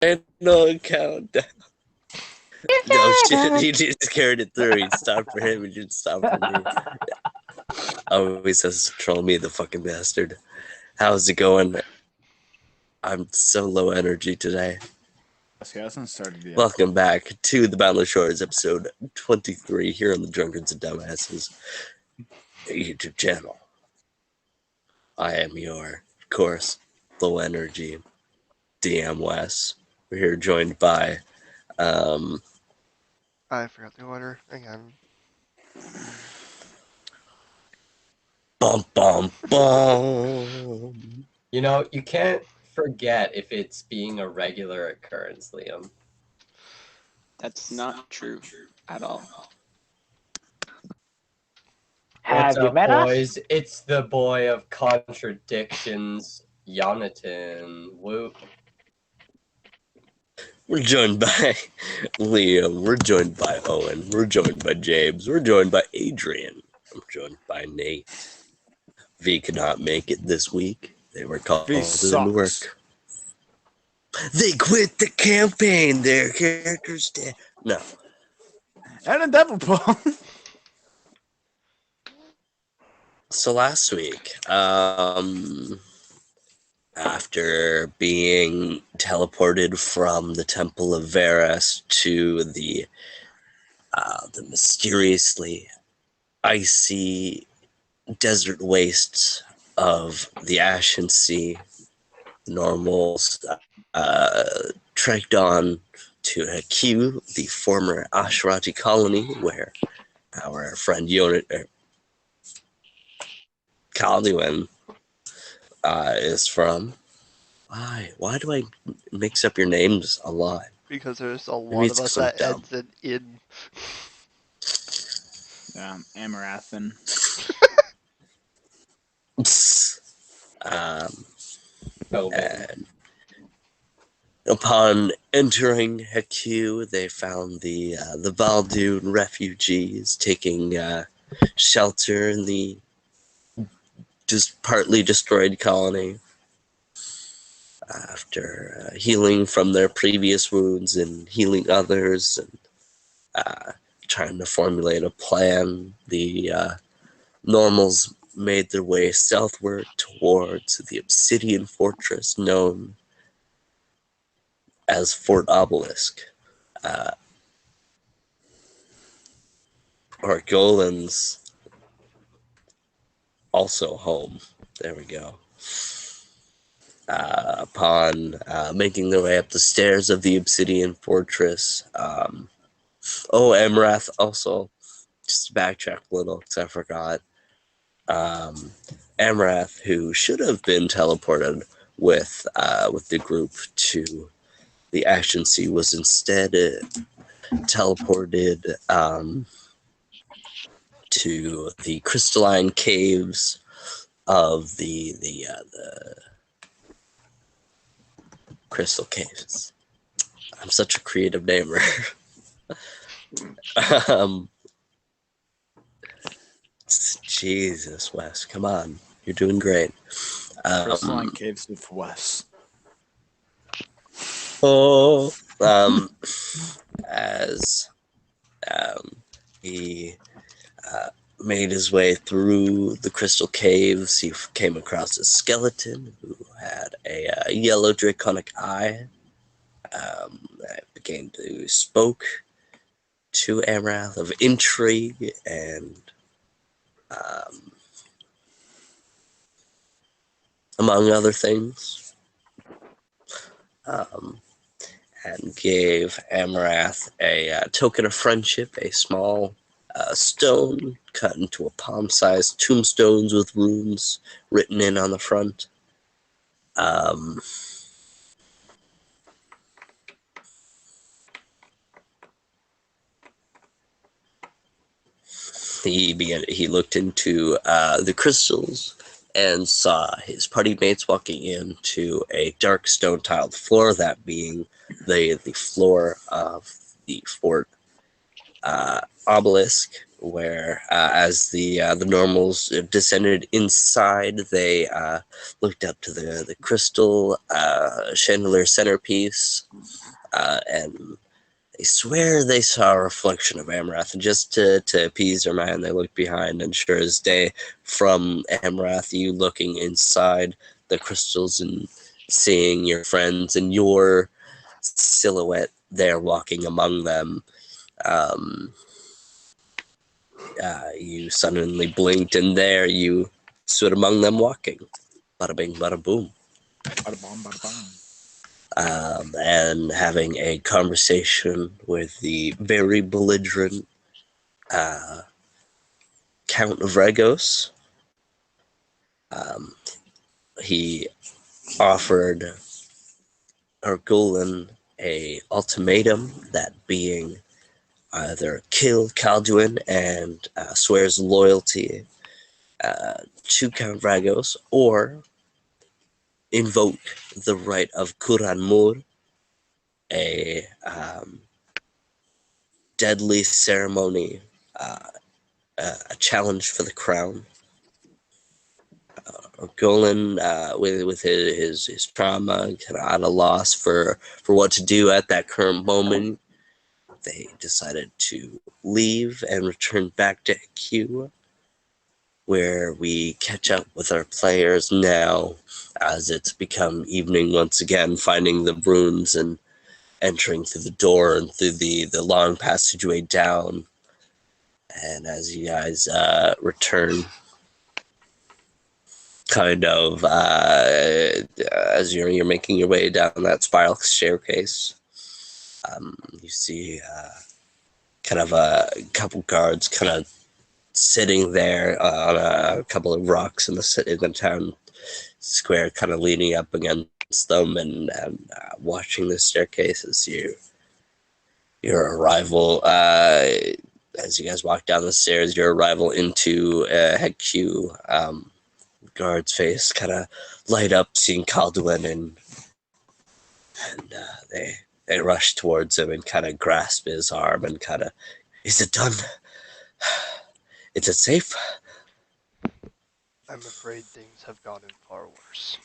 And no countdown. No shit, he just carried it through. He stopped for him, he didn't stop for me. Always has to troll me, the fucking bastard. How's it going? I'm so low energy today. He hasn't started yet. Welcome back to the Boundless Shores, episode 23, here on the Drunkards and Dumbasses YouTube channel. I am your, of course, low energy DM Wes. We're here joined by, I forgot the order. Hang on. bum bum bum. You know, you can't forget if it's being a regular occurrence, Liam. That's not true at all. What's Have you up, met us? boys? It's the boy of contradictions, Jonathan. Woo. We're joined by Liam. We're joined by Owen. We're joined by James. We're joined by Adrian. I'm joined by Nate. V could not make it this week. They were called V into work. sucks. They quit the campaign. Their characters dead. No. And a devil paw. So last week, after being teleported from the Temple of Varus to the mysteriously icy desert wastes of the Ashen Sea, normals trekked on to Hekü, the former Ashrati colony, where our friend Val'dune is from. Why do I mix up your names a lot? Because there's a Maybe lot it's of us 'cause I'm that dumb. ends in. Amarathan. Oh, And upon entering Hekü, they found the Val'dune refugees taking shelter in the just partly destroyed colony. After healing from their previous wounds and healing others, and trying to formulate a plan, the normals made their way southward towards the obsidian fortress known as Fort Obelisk, or Golan's also home. There we go. Upon making their way up the stairs of the obsidian fortress, Emrath also, just to backtrack a little because I forgot, Amrath, who should have been teleported with the group to the Ashen Sea, was instead teleported to the crystalline caves of the Crystal Caves. I'm such a creative namer. Jesus, Wes, come on. You're doing great. Crystalline Caves of Wes. As he made his way through the crystal caves, he came across a skeleton who had a yellow draconic eye. Began to spoke to Amrath of intrigue and among other things, and gave Amrath a token of friendship, a small stone cut into a palm-sized tombstones with runes written in on the front. He looked into the crystals and saw his party mates walking into a dark stone-tiled floor, that being the floor of the Fort Obelisk, where as the normals descended inside, they looked up to the crystal chandelier centerpiece, and they swear they saw a reflection of Amarath, and just to appease their mind, they looked behind, and sure as day, from Amarath, you looking inside the crystals and seeing your friends and your silhouette there walking among them. You suddenly blinked, and there you stood among them walking. Bada bing, bada boom. Bada bomb, bada bomb. And having a conversation with the very belligerent Count of Regos. He offered Ergulen a ultimatum, that being either kill Calduin and swears loyalty to Count Ragos, or invoke the right of Kuranmur, a deadly ceremony, a challenge for the crown. Golan, with his trauma, kind of at a loss for what to do at that current moment, they decided to leave and return back to Hekü, where we catch up with our players now as it's become evening once again, finding the runes and entering through the door and through the long passageway down. And as you guys return, kind of as you're making your way down that spiral staircase, you see kind of a couple guards kind of sitting there on a couple of rocks in the town square, kind of leaning up against them and watching the staircase as your arrival. As you guys walk down the stairs, your arrival into Hekü, guard's face kind of light up seeing Calduin, and they rush towards him and kind of grasp his arm and kind of, is it done? Is it safe? I'm afraid things have gotten far worse.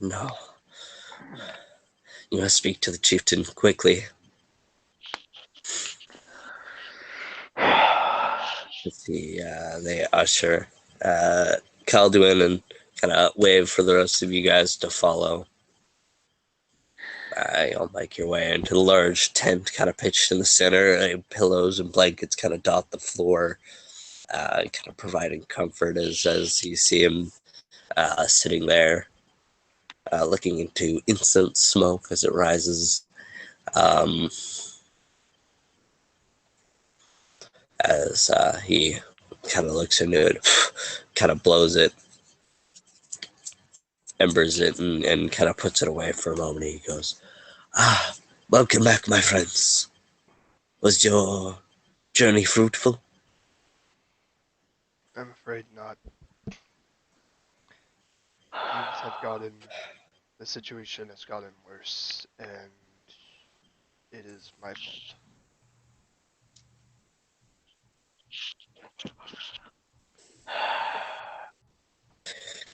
No. You must speak to the chieftain quickly. They usher Calduin and kind of wave for the rest of you guys to follow. You'll make your way into the large tent kind of pitched in the center. Pillows and blankets kind of dot the floor, kind of providing comfort as you see him sitting there, looking into incense smoke as it rises. As he kind of looks into it, kind of blows it, embers it, and kind of puts it away for a moment. He goes, welcome back, my friends. Was your journey fruitful? I'm afraid not. The situation has gotten worse, and it is my fault.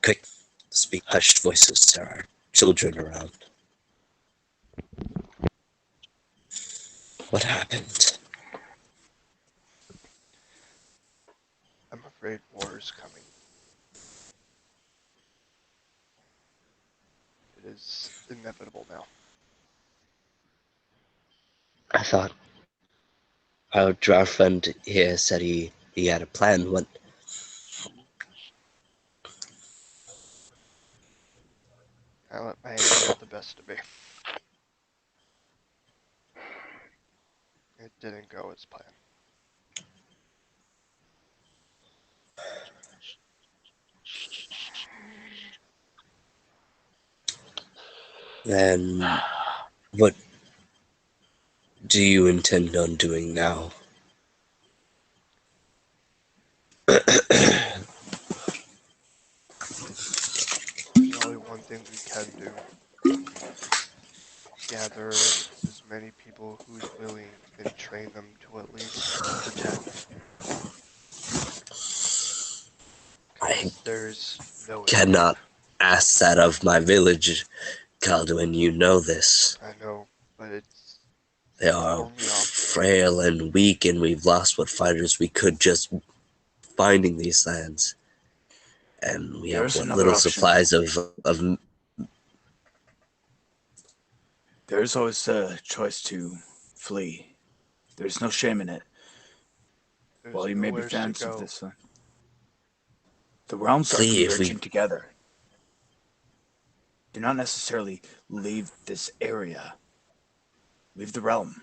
Quick, speak hushed voices. There are children around. What happened? I'm afraid war is coming. It is inevitable now. I thought our draft friend here said he had a plan. What? I let my anger get the best of me. It didn't go as planned. Then what do you intend on doing now? There's only one thing we can do. Gather as many people who's willing and train them to at least protect. I 'Cause there's no escape. cannot ask that of my village, Val'dune. You know this. I know, but it's They the are only option. frail and weak, and we've lost what fighters we could just finding these lands. And we have There's what another little option. supplies of There's always a choice to flee. There's no shame in it. There's While you may be nowhere to fans of go. this, the realms are flee if we converging together. Do not necessarily leave this area. Leave the realm.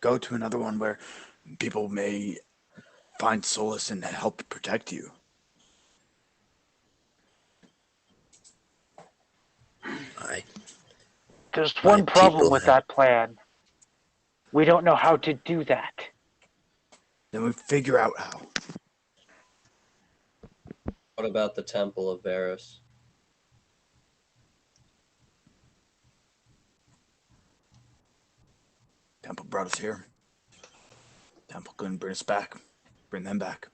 Go to another one where people may find solace and help protect you. my, There's my one problem people with have. that plan. We don't know how to do that. Then we figure out how. What about the Temple of Varus? Temple brought us here. Temple couldn't bring us back. Bring them back.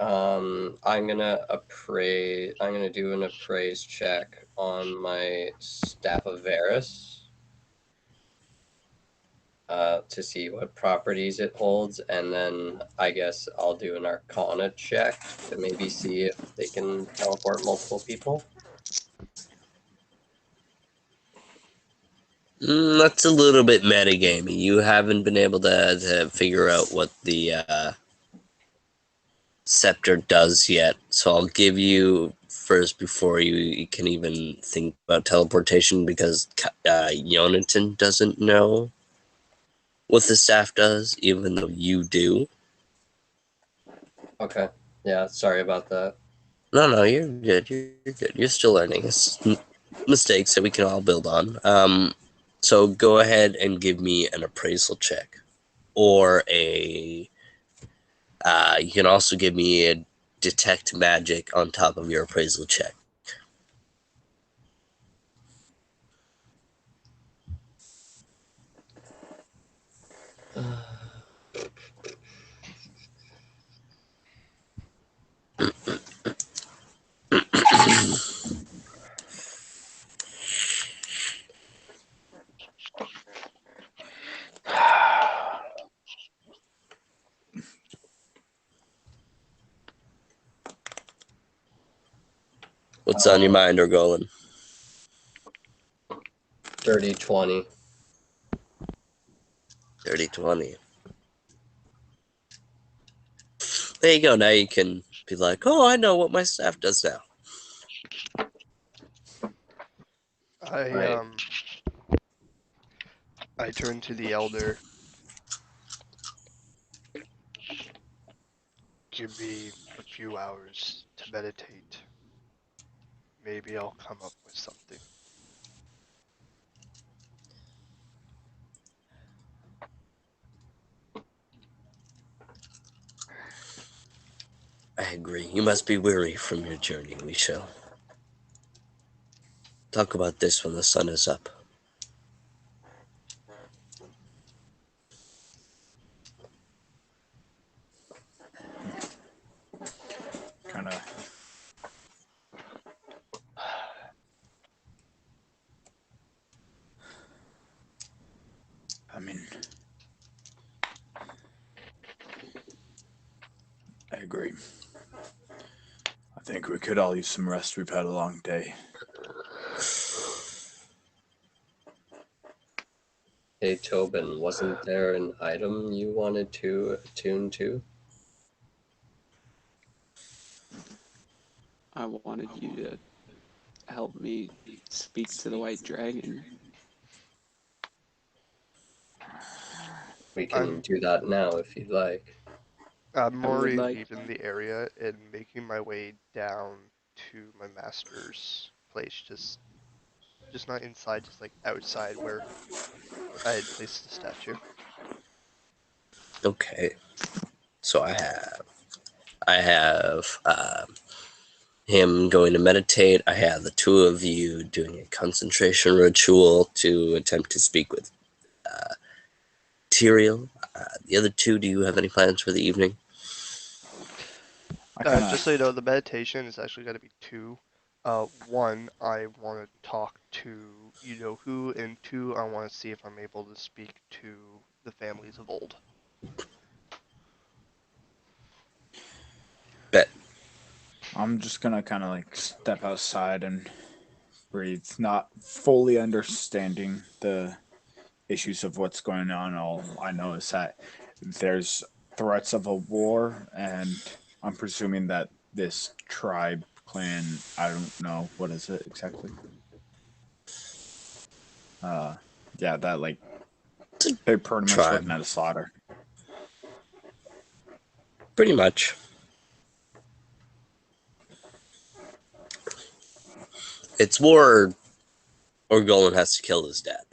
I'm gonna do an appraise check on my Staff of Varus to see what properties it holds, and then I guess I'll do an Arcana check to maybe see if they can teleport multiple people. That's a little bit metagamey. You haven't been able to figure out what the scepter does yet, so I'll give you first before you can even think about teleportation, because Jonathan doesn't know what the staff does, even though you do. Okay. Yeah, sorry about that. No, you're good. You're good. You're still learning. It's mistakes that we can all build on. So go ahead and give me an appraisal check, or a. You can also give me a detect magic on top of your appraisal check. What's on your mind, Orgolan? Dirty 20. 30-20. There you go. Now you can be like, oh, I know what my staff does now. I I turn to the elder. Give me a few hours to meditate. Maybe I'll come up with something. I agree. You must be weary from your journey. We shall talk about this when the sun is up. Kind of. I mean, I agree. I think we could all use some rest. We've had a long day. Hey, Tobin, wasn't there an item you wanted to attune to? I wanted you to help me speak to the white dragon. We can do that now if you'd like. I'm I would already like- leaving the area and making my way down to my master's place. Just not inside, just like outside where I had placed the statue. Okay. So I have him going to meditate. I had the two of you doing a concentration ritual to attempt to speak with Tyrael. The other two, do you have any plans for the evening? I kind Just so you of. know, the meditation is actually going to be two. One, I want to talk to you know who, and two, I want to see if I'm able to speak to the families of old. Bet. I'm just gonna kind of like step outside and breathe, not fully understanding the issues of what's going on. All I know is that there's threats of a war, and I'm presuming that this tribe, clan, I don't know, what is it exactly? Uh, yeah, that like they're pretty much Tribe. looking at a slaughter. Pretty much. It's war or Golan has to kill his dad.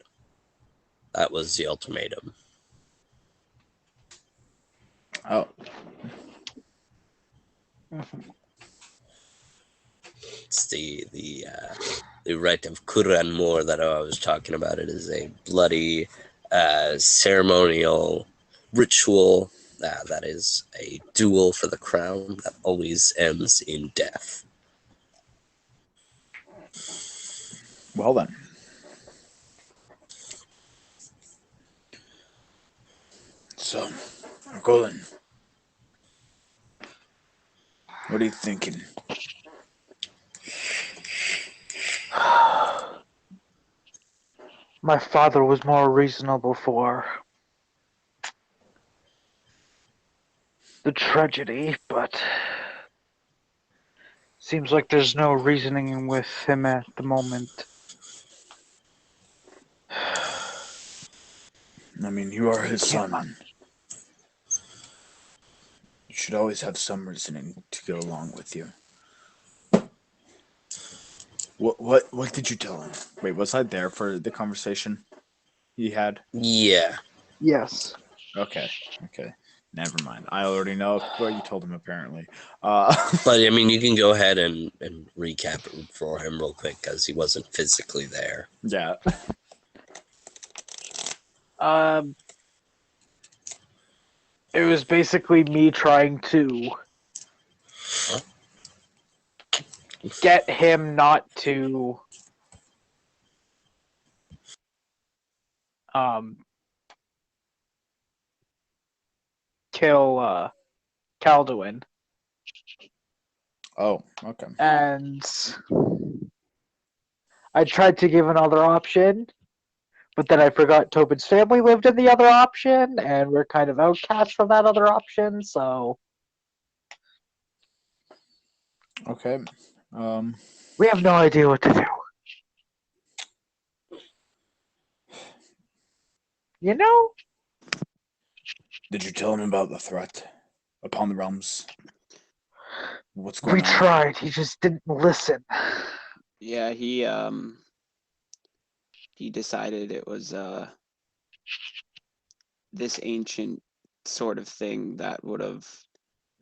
That was the ultimatum. Oh, It's the rite of Kuran Mor that I was talking about. It is a bloody ceremonial ritual that is a duel for the crown that always ends in death. well then. So, Golan, what are you thinking? My father was more reasonable for the tragedy, but seems like there's no reasoning with him at the moment. I mean, you are his Can't. son. You should always have some reasoning to go along with you. What did you tell him? Wait, was I there for the conversation he had? Yeah. Yes. Okay, okay. Never mind. I already know what you told him apparently. But I mean, you can go ahead and recap it for him real quick because he wasn't physically there. Yeah. Um, it was basically me trying to get him not to um kill Calduin, Oh, okay. and I tried to give another option, but then I forgot Tobin's family lived in the other option, and we're kind of outcast from that other option. So Okay. Um. we have no idea what to do. You know, Did you tell him about the threat upon the realms? What's we going on? tried. He just didn't listen. Yeah, he decided it was this ancient sort of thing that would have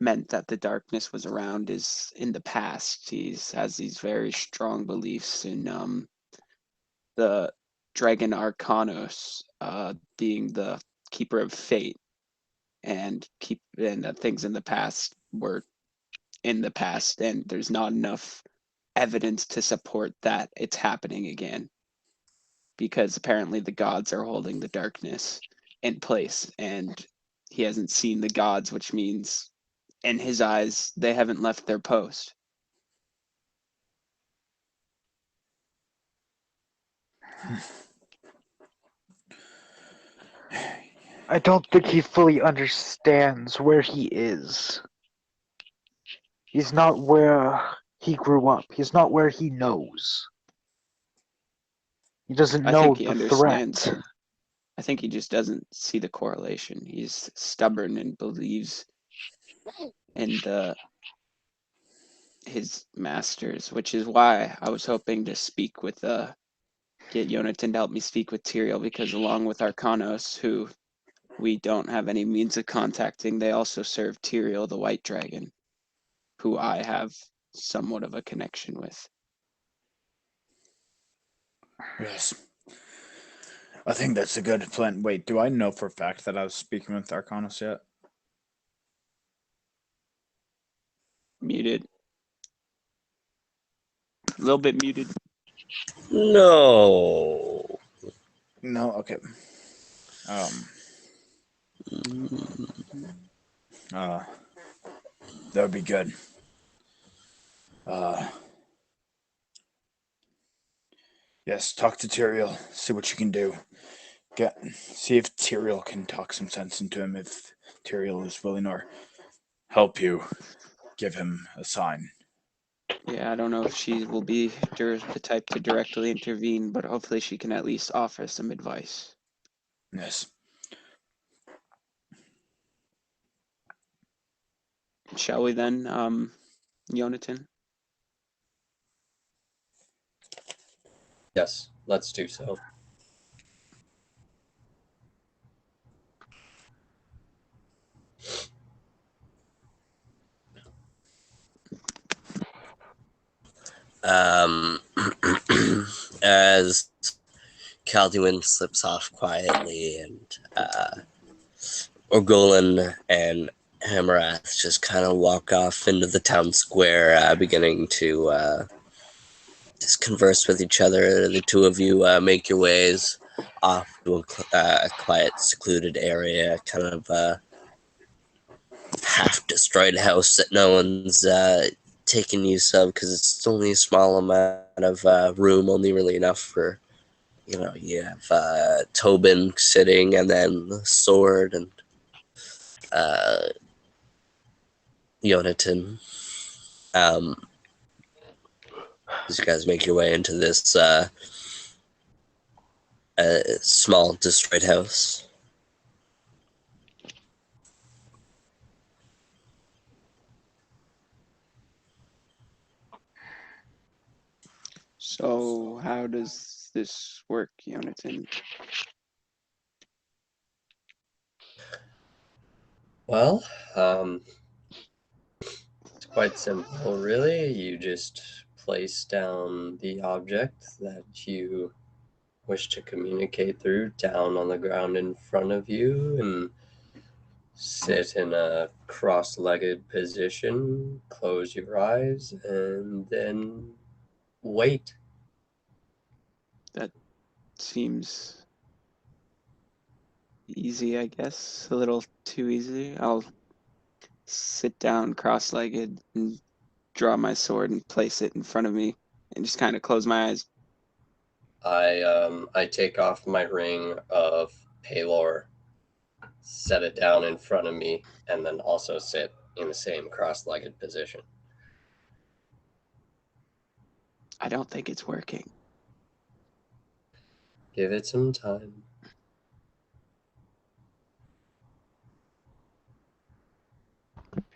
meant that the darkness was around is in the past. He has these very strong beliefs in the dragon Arcanos being the keeper of fate and that things in the past were in the past, and there's not enough evidence to support that it's happening again because apparently the gods are holding the darkness in place, and he hasn't seen the gods, which means in his eyes they haven't left their post. I don't think he fully understands where he is. He's not where he grew up. He's not where he knows. He doesn't I know think he the threat. understands. I think he just doesn't see the correlation. He's stubborn and believes in his masters, which is why I was hoping to speak with get Yonatan to help me speak with Tyrael, because along with Arcanos, who we don't have any means of contacting, they also serve Tyrael the White Dragon, who I have somewhat of a connection with. Yes. I think that's a good plan. Wait, do I know for a fact that I was speaking with Arcanus yet? Muted. A little bit muted. No. No, okay. That would be good. Yes, talk to Tyrael. See what you can do. See if Tyrael can talk some sense into him. If Tyrael is willing or help you, give him a sign. Yeah, I don't know if she will be the type to directly intervene, but hopefully she can at least offer some advice. Yes. Shall we then, Yonatan? Yes, let's do so. Um, as Calduin slips off quietly, and Orgolan and Hamarath just kind of walk off into the town square, beginning to just converse with each other. The two of you make your ways off to a quiet, secluded area, kind of half-destroyed house that no one's taken use of because it's only a small amount of room, only really enough for, you have Tobin sitting, and then the sword, and Yonatan. As you guys make your way into this small destroyed house. So how does this work, Yonatan? Well, it's quite simple, really. You just place down the object that you wish to communicate through down on the ground in front of you and sit in a cross-legged position, close your eyes, and then wait. That seems easy, I guess. A little too easy. I'll sit down cross-legged and draw my sword and place it in front of me and just kind of close my eyes. I take off my ring of Palor, set it down in front of me, and then also sit in the same cross-legged position. I don't think it's working. Give it some time.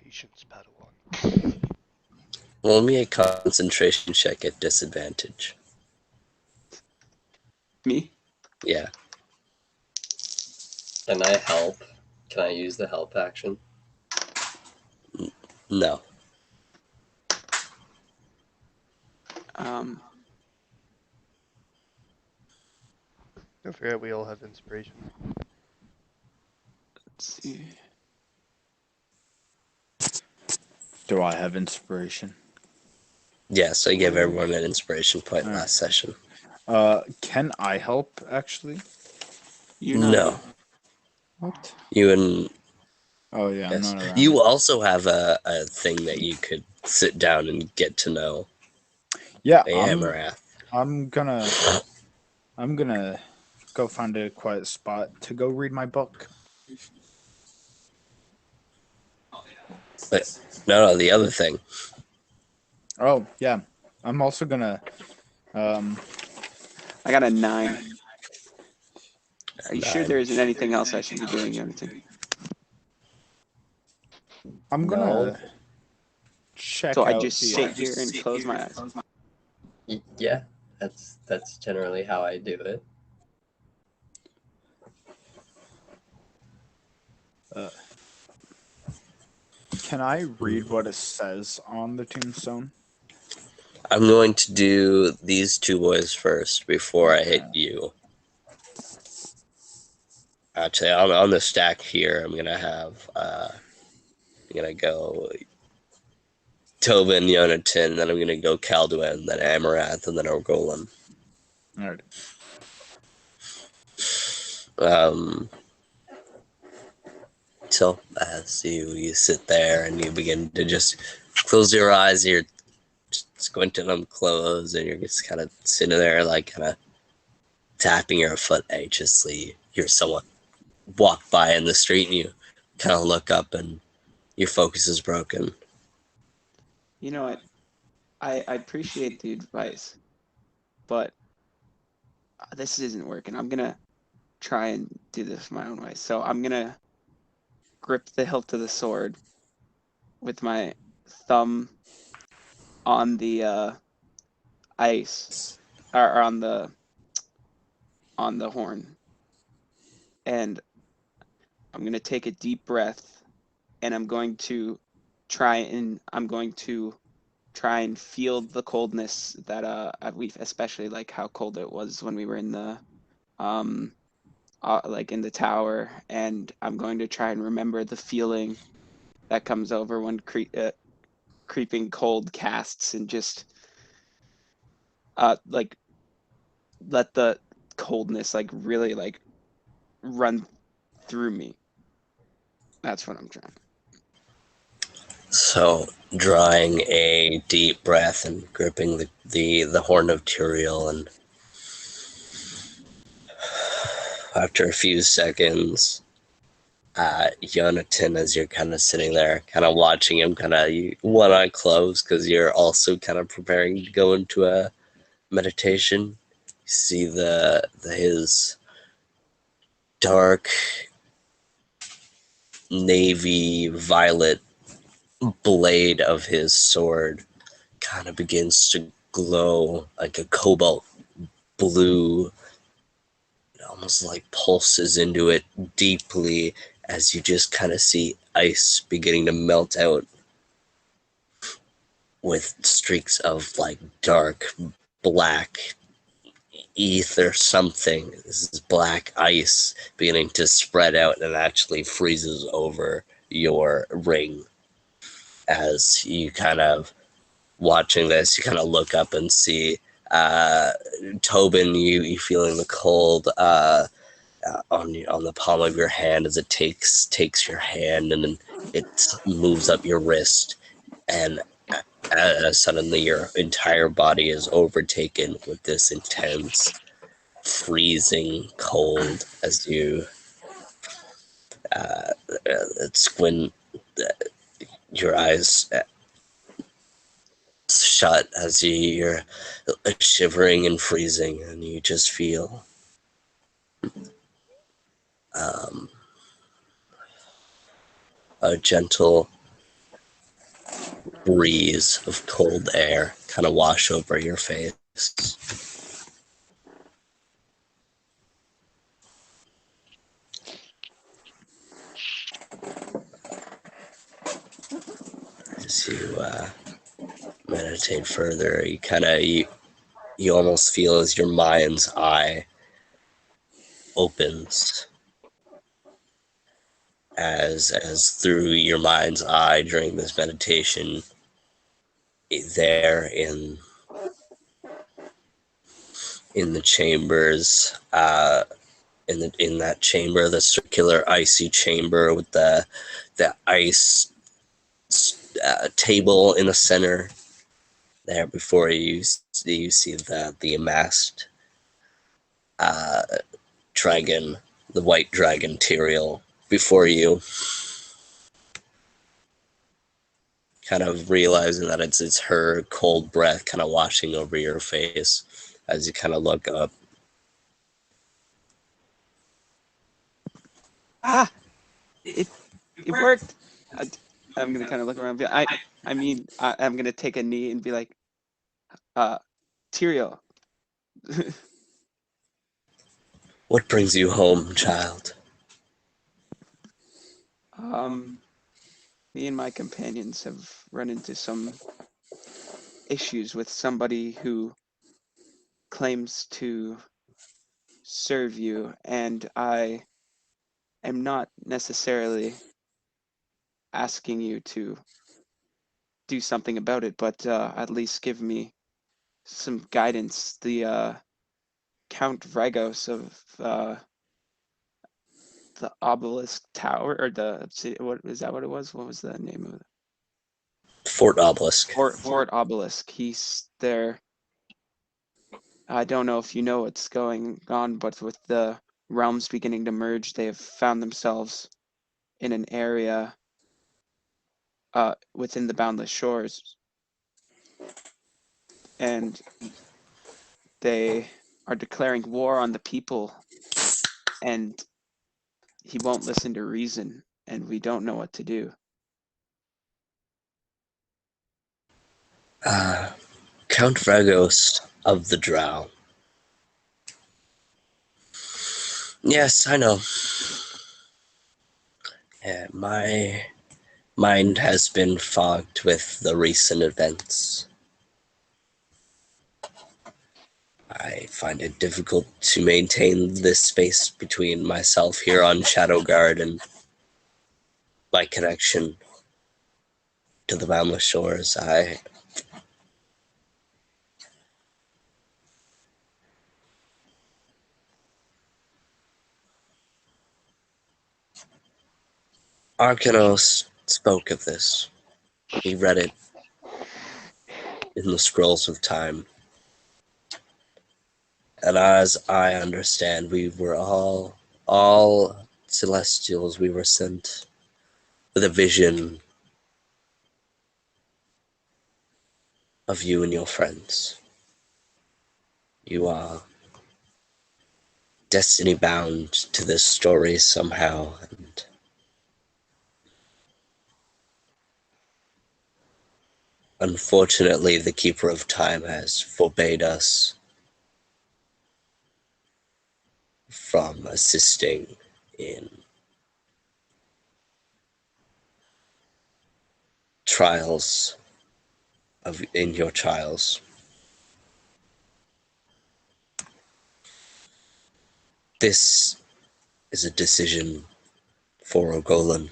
Patience, Padawan. Roll me a concentration check at disadvantage. Me? Yeah. Can I help? Can I use the help action? No. Don't forget we all have inspiration. Let's see. Do I have inspiration? Yes, I gave everyone an inspiration point last session. Can I help, actually? You're not. No. What? You and Oh, yeah, I'm yes. not around. You also have a thing that you could sit down and get to know. Yeah, Amarath. I'm gonna go find a quiet spot to go read my book. But no, the other thing. Oh, yeah. I'm also gonna I got a 9. Are you sure there isn't anything else I should be doing, Yonatan? I'm No. gonna check So I out just the sit here and close my eyes. Yeah, that's generally how I do it. Can I read what it says on the tombstone? I'm going to do these two boys first before I hit Okay. you. Actually, on the stack here, I'm gonna have I'm gonna go Tobin, Yonatan, then I'm gonna go Calduin, then Amaranth, and then Orgolan. All right. So as you sit there and you begin to just close your eyes, you're squinting them closed, and you're just kind of sitting there, like kind of tapping your foot anxiously. Hear someone walk by in the street, and you kind of look up, and your focus is broken. You know what? I appreciate the advice, but this isn't working. I'm gonna try and do this my own way. So I'm gonna grip the hilt of the sword with my thumb on the ice, or on the horn, and I'm gonna take a deep breath, and I'm going to try and feel the coldness that we, especially like how cold it was when we were in the um like in the tower, and I'm going to try and remember the feeling that comes over when creeping cold casts, and just like let the coldness like really like run through me. That's what I'm trying. So, drawing a deep breath and gripping the horn of Turiel, and after a few seconds, Jonathan, as you're kind of sitting there, kind of watching him, kind of one eye closed because you're also kind of preparing to go into a meditation. You see his dark navy violet blade of his sword kind of begins to glow like a cobalt blue. It almost like pulses into it deeply as you just kind of see ice beginning to melt out with streaks of like dark black ether something. This is black ice beginning to spread out and actually freezes over your ring. As you kind of watching this, you kind of look up and see Tobin, you feeling the cold on the palm of your hand as it takes your hand, and then it moves up your wrist, and suddenly your entire body is overtaken with this intense freezing cold as you squint your eyes shut as you're shivering and freezing, and you just feel a gentle breeze of cold air kind of wash over your face. As you meditate further, you almost feel as your mind's eye opens, as through your mind's eye during this meditation, there in the chambers, in that chamber, the circular icy chamber with the ice table in the center. There before you see the amassed dragon, the white dragon Tyrael before you, kind of realizing that it's her cold breath kind of washing over your face as you kind of look up. Ah, it it worked. I, I'm gonna kind of look around. I'm gonna take a knee and be like, Tyrael. What brings you home, child? Me and my companions have run into some issues with somebody who claims to serve you, and I am not necessarily asking you to do something about it, but at least give me some guidance. The Count Vragos of the Obelisk Tower, or what is that? What it was? What was the name of it? Fort Obelisk. Fort Obelisk. He's there. I don't know if you know what's going on, but with the realms beginning to merge, they have found themselves in an area within the Boundless Shores, and they are declaring war on the people, and he won't listen to reason, and we don't know what to do. Count Vragos of the Drow. Yes, I know. Yeah, my mind has been fogged with the recent events. I find it difficult to maintain this space between myself here on Shadowguard and my connection to the Boundless Shores. Arcanos spoke of this. He read it in the scrolls of time. And as I understand, we were all celestials. We were sent with a vision of you and your friends. You are destiny bound to this story somehow, and unfortunately the Keeper of Time has forbade us from assisting in in your trials. This is a decision for Ogolan.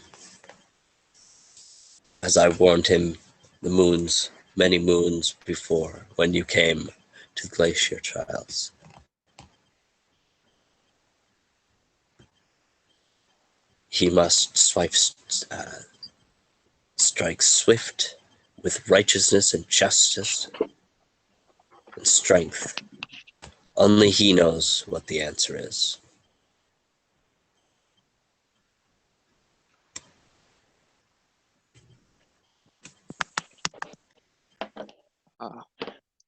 As I warned him many moons before, when you came to Glacier Trials. He must strike swift with righteousness and justice and strength. Only he knows what the answer is.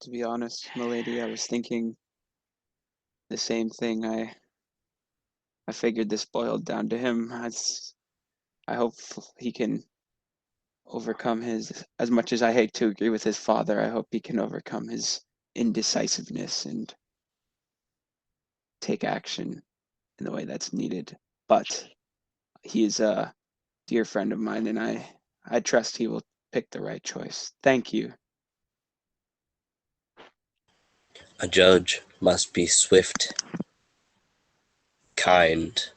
To be honest, milady, I was thinking the same thing. I figured this boiled down to him. I hope he can overcome his, as much as I hate to agree with his father, I hope he can overcome his indecisiveness and take action in the way that's needed. But he is a dear friend of mine, and I trust he will pick the right choice. Thank you. A judge must be swift, kind,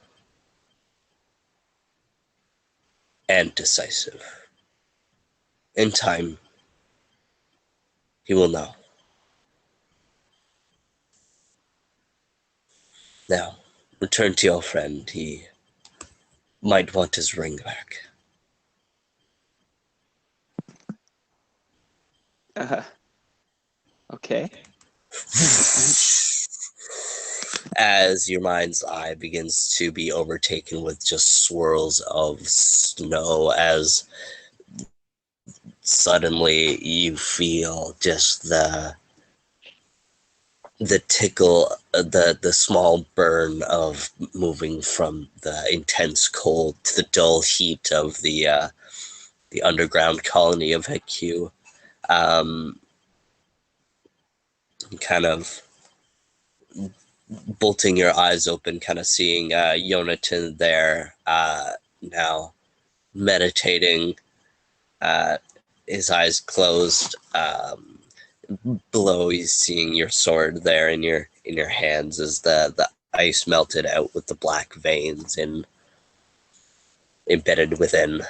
and decisive. In time, he will know. Now, return to your friend. He might want his ring back. Okay. As your mind's eye begins to be overtaken with just swirls of snow, as suddenly you feel just the tickle, the small burn of moving from the intense cold to the dull heat of the underground colony of Hekü. Kind of bolting your eyes open, kind of seeing Yonatan there now meditating, his eyes closed, below, he's seeing your sword there in your hands as the ice melted out with the black veins and embedded within.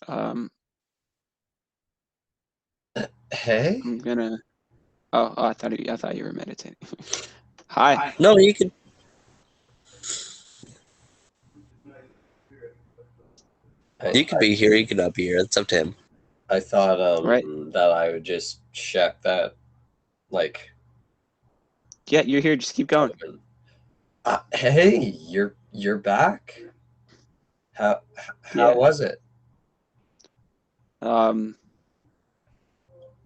Um, Hey? I'm gonna. Oh, I thought you were meditating. Hi. No, you could. You could be here. You could not be here. It's up to him. I thought Right. that I would just check that, like, Yeah, you're here. Just keep going. Owen. Hey, you're back. How Yeah. was it?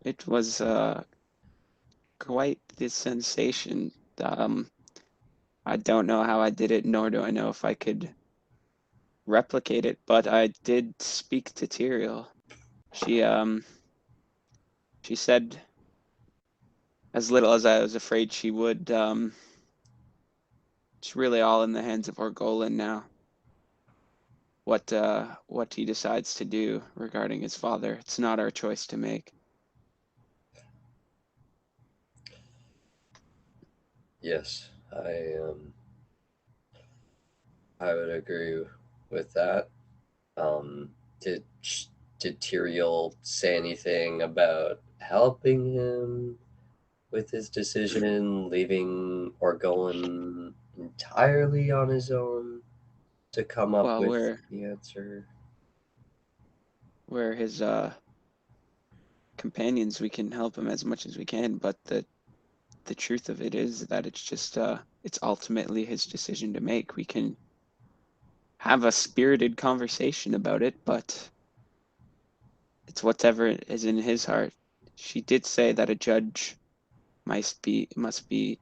It was quite the sensation. I don't know how I did it, nor do I know if I could replicate it, but I did speak to Tyrael. She said as little as I was afraid she would. It's really all in the hands of Orgolan now. What he decides to do regarding his father, it's not our choice to make. Yes, I would agree with that. Um, did did Tyrael say anything about helping him with his decision, leaving or going entirely on his own to come up Well, with the answer? we're his companions. We can help him as much as we can, but the truth of it is that it's just it's ultimately his decision to make. We can have a spirited conversation about it, but it's whatever is in his heart. She did say that a judge must be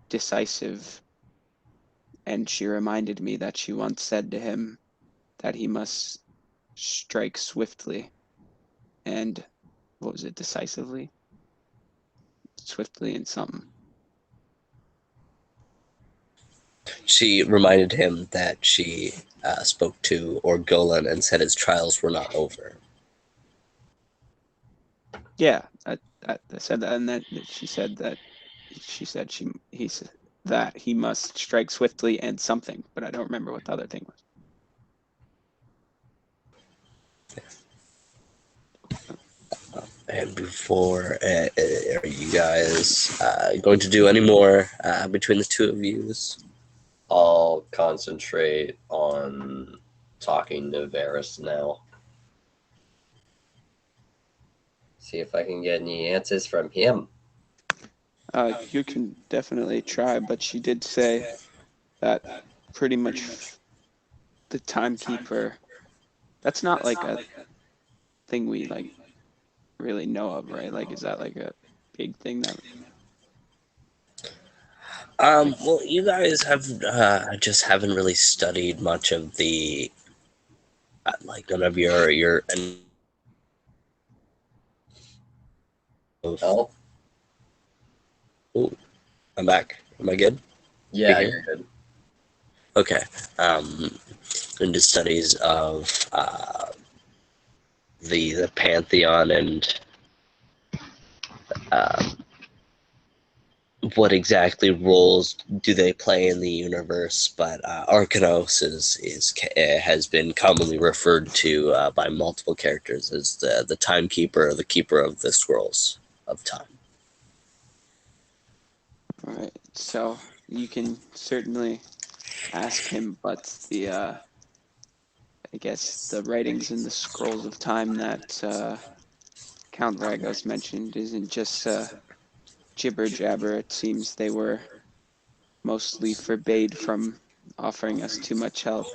decisive, and she reminded me that she once said to him that he must strike swiftly and what was it, decisively? Swiftly and something. She reminded him that she spoke to Orgolan and said his trials were not over. Yeah, I said that, and that she said that he said that he must strike swiftly and something, but I don't remember what the other thing was. And before, are you guys going to do any more between the two of you? I'll concentrate on talking to Varys now. See if I can get any answers from him. You can definitely try, but she did say that pretty much the timekeeper. That's not like a thing we like really know of, right? Like, is that like a big thing that? Well, you guys have just haven't really studied much of the like none of your. Oh, Oh, I'm back. Am I good? yeah, you're good. Okay. Into studies of the pantheon and um, what exactly roles do they play in the universe? But Arcanos has been commonly referred to by multiple characters as the timekeeper, or the keeper of the scrolls of time. All right, so you can certainly ask him, but the I guess the writings in the scrolls of time that Count Ragos mentioned isn't just jibber jabber. It seems they were mostly forbade from offering us too much help,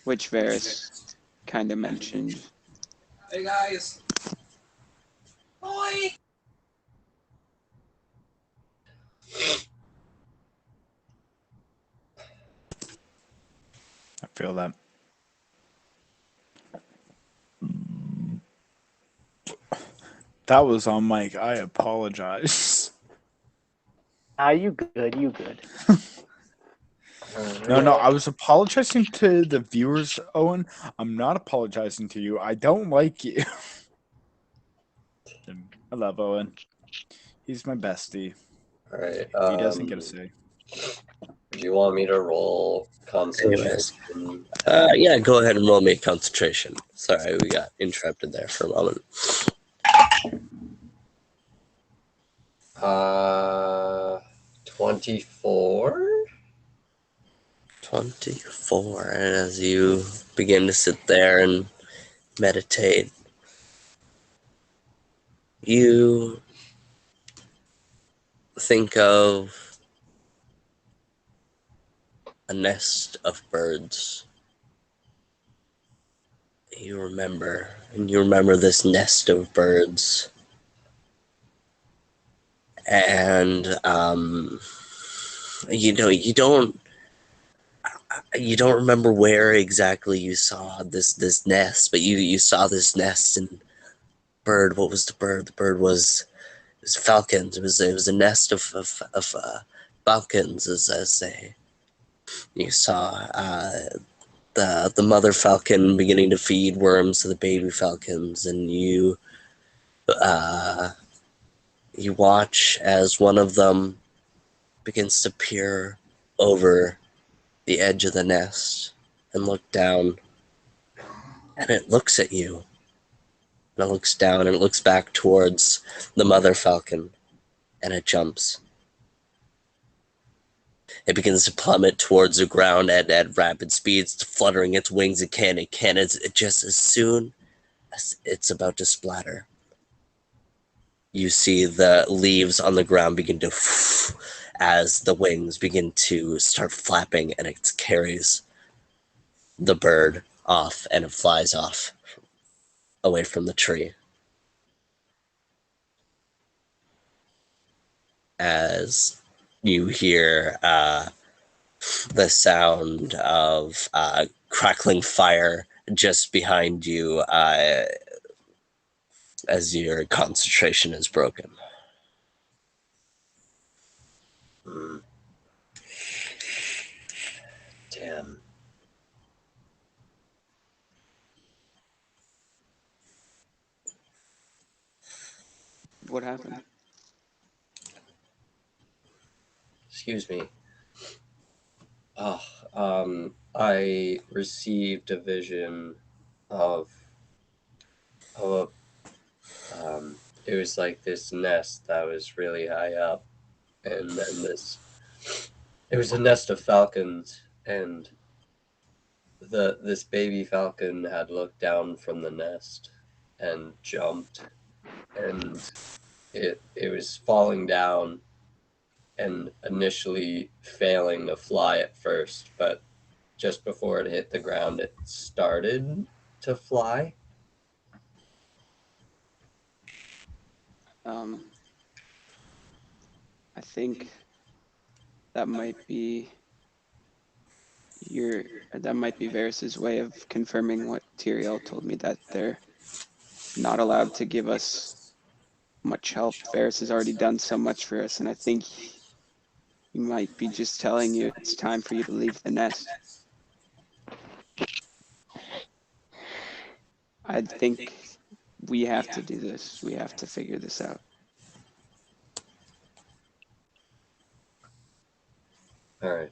which Varys kind of mentioned. Hey guys. Boy. I feel that. That was on mic. I apologize. Ah, you good, you good. No, I was apologizing to the viewers, Owen. I'm not apologizing to you. I don't like you. I love Owen. He's my bestie. All right. He doesn't get a say. Do you want me to roll Anyways, concentration? yeah, go ahead and roll me a concentration. Sorry, we got interrupted there for a moment. 24. 24. And as you begin to sit there and meditate, you think of a nest of birds. You remember this nest of birds. And, you don't remember where exactly you saw this nest, but you saw this nest and bird. What was the bird? The bird was falcons. It was a nest of falcons, as they. You saw the mother falcon beginning to feed worms to the baby falcons, and you watch as one of them begins to peer over the edge of the nest and look down, and it looks at you. And it looks down and it looks back towards the mother falcon, and it jumps. It begins to plummet towards the ground at rapid speeds, fluttering its wings. It just as soon as it's about to splatter, you see the leaves on the ground begin to as the wings begin to start flapping, and it carries the bird off, and it flies off away from the tree. As you hear the sound of crackling fire just behind you as your concentration is broken. Damn. What happened? Excuse me. I received a vision of a it was like this nest that was really high up, and then it was a nest of falcons, and this baby falcon had looked down from the nest and jumped, and it was falling down and initially failing to fly at first, but just before it hit the ground, it started to fly. I think that might be Varys's way of confirming what Tyrael told me, that they're not allowed to give us much help. Varys has already done so much for us, and I think he might be just telling you it's time for you to leave the nest. I think we have to do this. We have to figure this out. All right.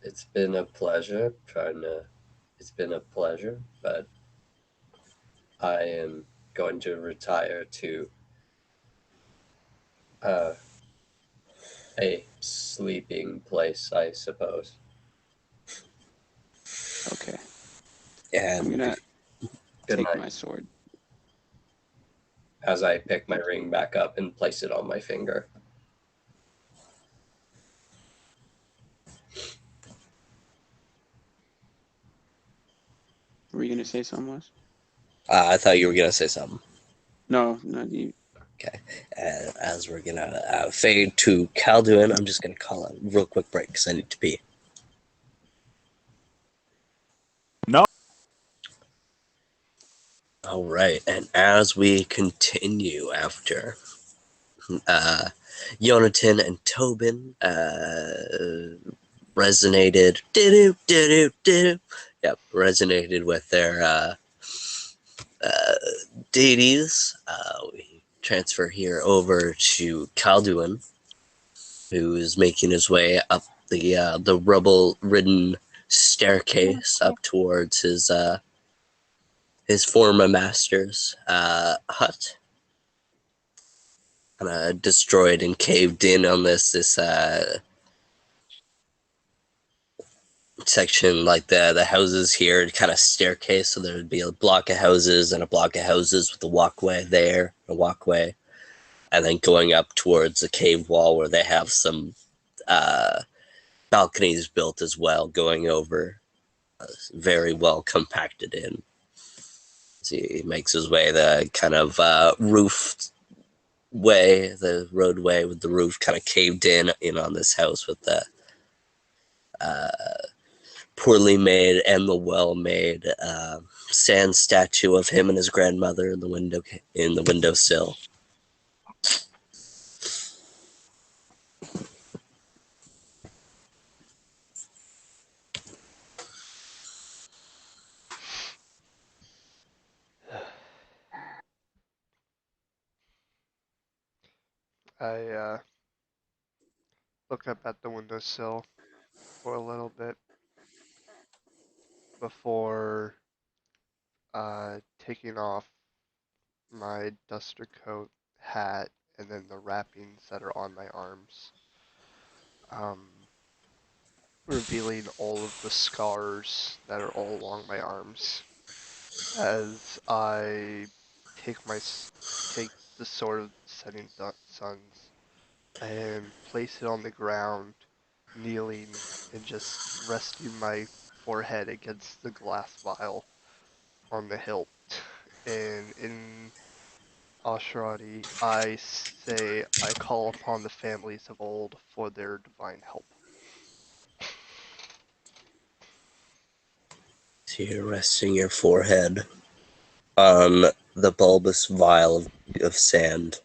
It's been a pleasure but I am going to retire to a sleeping place, I suppose. Okay. And I'm gonna Good take night. my sword. As I pick my ring back up and place it on my finger. Were you gonna say something, Wes? I thought you were gonna say something. No, you. Okay. As we're gonna fade to Calduin, I'm just gonna call a real quick break because I need to pee. No. All right, and as we continue after Yonatan and Tobin resonated. Yep, resonated with their deities. We transfer here over to Calduin, who is making his way up the rubble-ridden staircase up towards his former master's hut. Kind of destroyed and caved in on this section, like the houses here, kind of staircase. So there would be a block of houses and a block of houses with a walkway there, a walkway, and then going up towards a cave wall where they have some balconies built as well, going over, very well compacted in. So he makes his way the kind of roofed way, the roadway with the roof kind of caved in on this house with the poorly made and the well made sand statue of him and his grandmother in the windowsill. I look up at the windowsill for a little bit before taking off my duster coat, hat, and then the wrappings that are on my arms. Revealing all of the scars that are all along my arms as I take the sword of the setting suns and place it on the ground, kneeling and just resting my forehead against the glass vial on the hilt. And in Ashrati, I say, I call upon the families of old for their divine help. So you're resting your forehead on the bulbous vial of sand.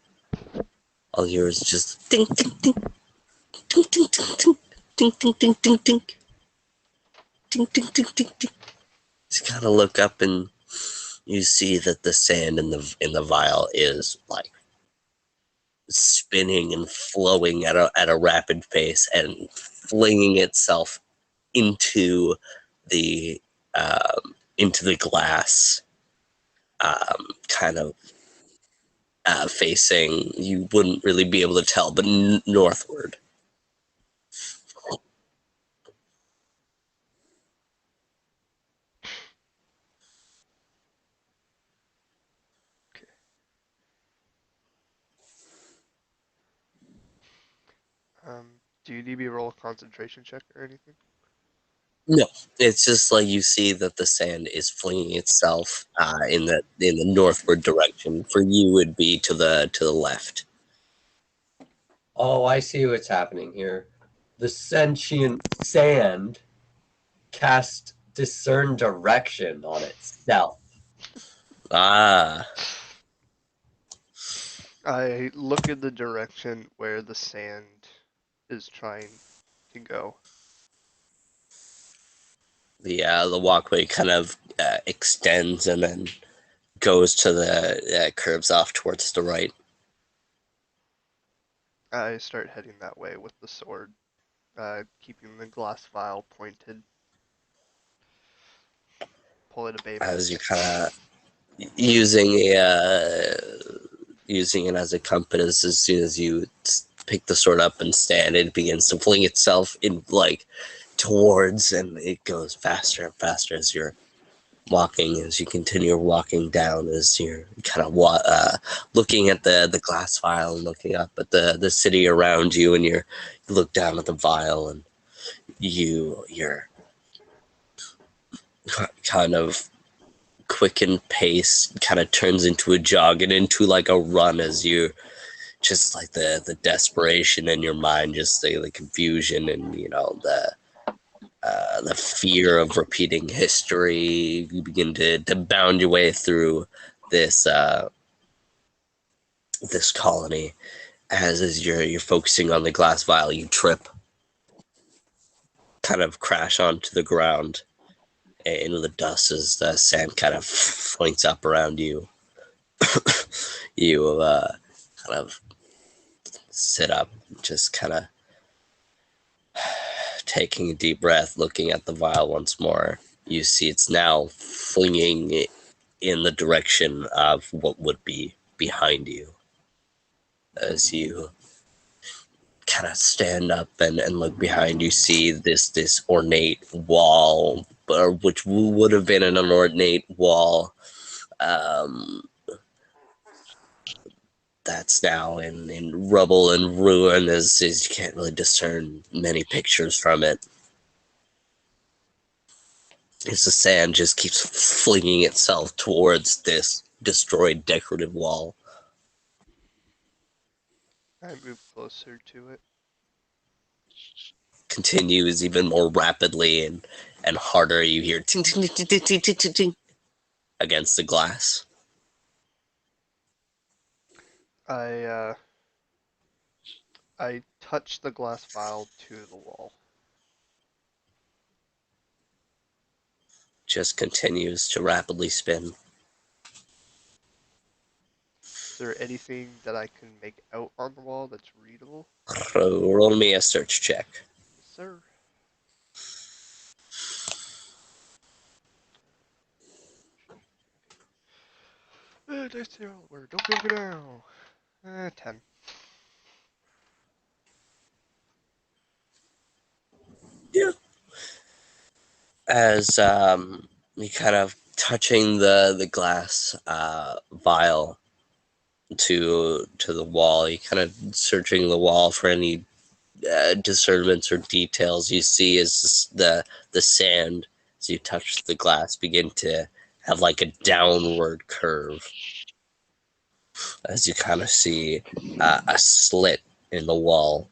All yours just ding ding ding ding ding ding ding ding ding ding ding ding ding ding ding ding. Just kind of look up and you see that the sand in the vial is like spinning and flowing at a rapid pace and flinging itself into the glass, kind of facing, you wouldn't really be able to tell, but northward. Do you need me to roll a concentration check or anything? No, it's just like you see that the sand is flinging itself in the northward direction. For you, would be to the left. Oh, I see what's happening here. The sentient sand cast discern direction on itself. Ah, I look in the direction where the sand is trying to go. the walkway kind of extends and then goes to the curves off towards the right. I start heading that way with the sword, keeping the glass vial pointed. Pull it a Baymax. As you kind of using it as a compass, as soon as you pick the sword up and stand, it begins to fling itself in like towards, and it goes faster and faster as you're walking, as you continue walking down, as you're kind of looking at the glass vial and looking up at the city around you, and you look down at the vial, and you're kind of quickened pace kind of turns into a jog and into like a run, as you just like the desperation in your mind, just the confusion and the fear of repeating history. You begin to bound your way through this this colony, As you're focusing on the glass vial, you trip, kind of crash onto the ground into the dust as the sand kind of flings up around you. You kind of sit up, just kind of taking a deep breath, looking at the vial once more. You see it's now flinging in the direction of what would be behind you. As you kind of stand up and look behind, you see this ornate wall, which would have been an ornate wall, that's now in rubble and ruin, as you can't really discern many pictures from it. As the sand just keeps flinging itself towards this destroyed decorative wall. I move closer to it. Continues even more rapidly and harder. You hear ting ting ting ting ting ting ting ting against the glass. I touch the glass vial to the wall. Just continues to rapidly spin. Is there anything that I can make out on the wall that's readable? Roll me a search check. Yes, sir. Dice roll word. Don't feel good now. 10. Yeah. As you kind of touching the glass vial to the wall, you kind of searching the wall for any discernments or details you see as the sand, as you touch the glass, begin to have like a downward curve, as you kind of see a slit in the wall.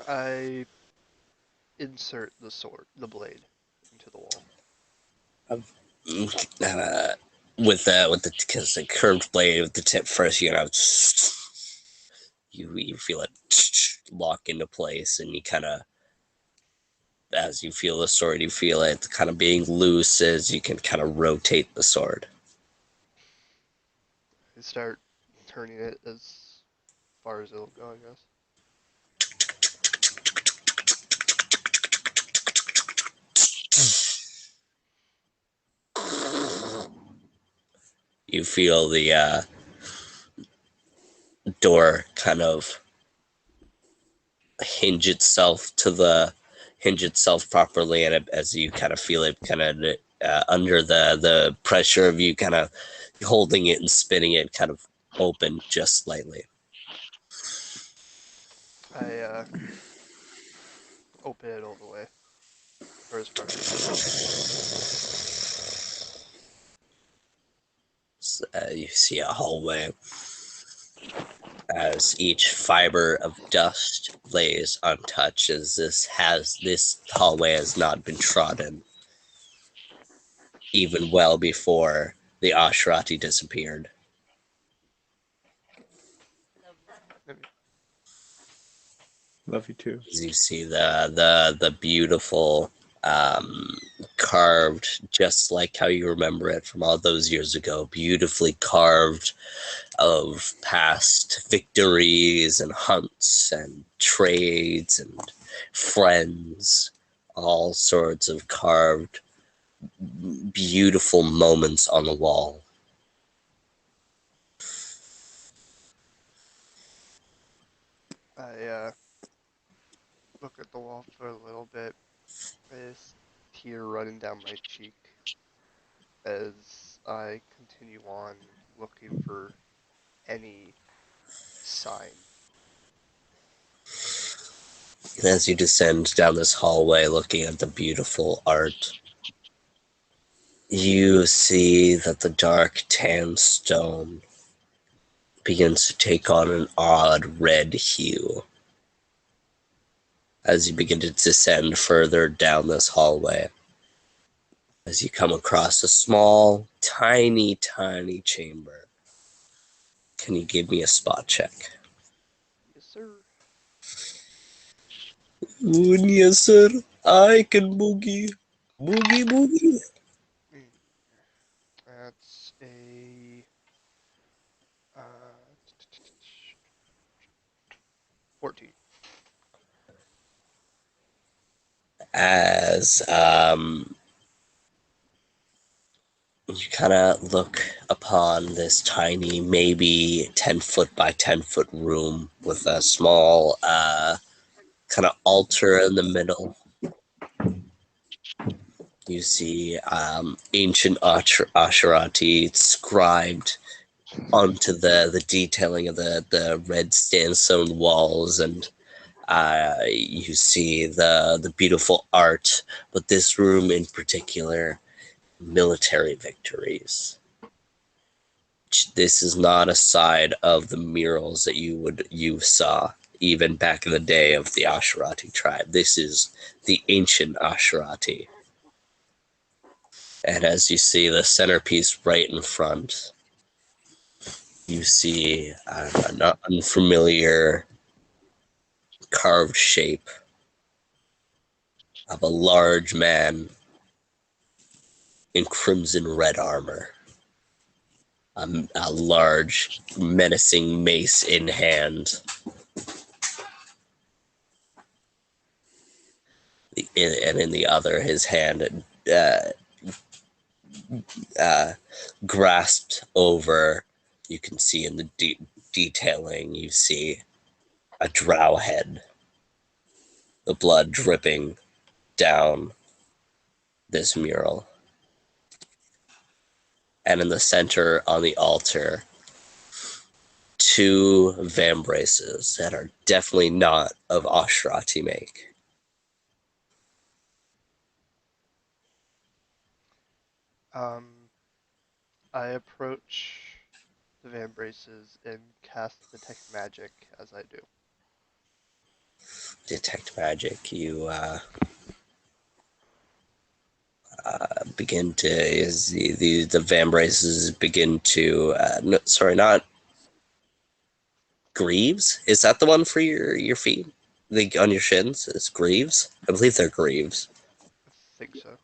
I insert the blade, into the wall. With the because the curved blade with the tip first, you feel it lock into place, and you kind of, as you feel the sword, you feel it kind of being loose as you can kind of rotate the sword. I start turning it as far as it'll go, I guess. You feel the door kind of hinge itself properly, and as you kind of feel it kind of under the pressure of you kind of holding it and spinning it, kind of open just slightly. I open it all the way, or as far as it goes. You see a hallway as each fiber of dust lays untouched, as this hallway has not been trodden even well before the Ashrati disappeared. Love you too. As you see the beautiful carved, just like how you remember it from all those years ago, beautifully carved of past victories and hunts and trades and friends, all sorts of carved beautiful moments on the wall. I look at the wall for a little bit. This tear running down my cheek as I continue on looking for any sign. And as you descend down this hallway looking at the beautiful art, you see that the dark tan stone begins to take on an odd red hue as you begin to descend further down this hallway. As you come across a small, tiny chamber Can you give me a spot check? Yes, sir. Yes, sir. I can boogie. Boogie, boogie. That's a 14. As you kind of look upon this tiny, maybe 10 foot by 10 foot room with a small kind of altar in the middle. You see ancient Asherati scribed onto the detailing of the red sandstone walls, and you see the beautiful art, but this room in particular, military victories. This is not a side of the murals that you saw even back in the day of the Asherati tribe. This is the ancient Asherati. And as you see the centerpiece right in front, you see an unfamiliar carved shape of a large man in crimson red armor. A large, menacing mace in hand. And in the other, his hand grasped over. You can see in the detailing, you see a drow head, the blood dripping down this mural. And in the center on the altar, two vambraces that are definitely not of Ashrati make. I approach the vambraces and cast detect magic as I do. Detect magic. You begin to is the vambraces begin to no, sorry, not greaves. Is that the one for your feet? On your shins? It's greaves. I believe they're greaves. I think so.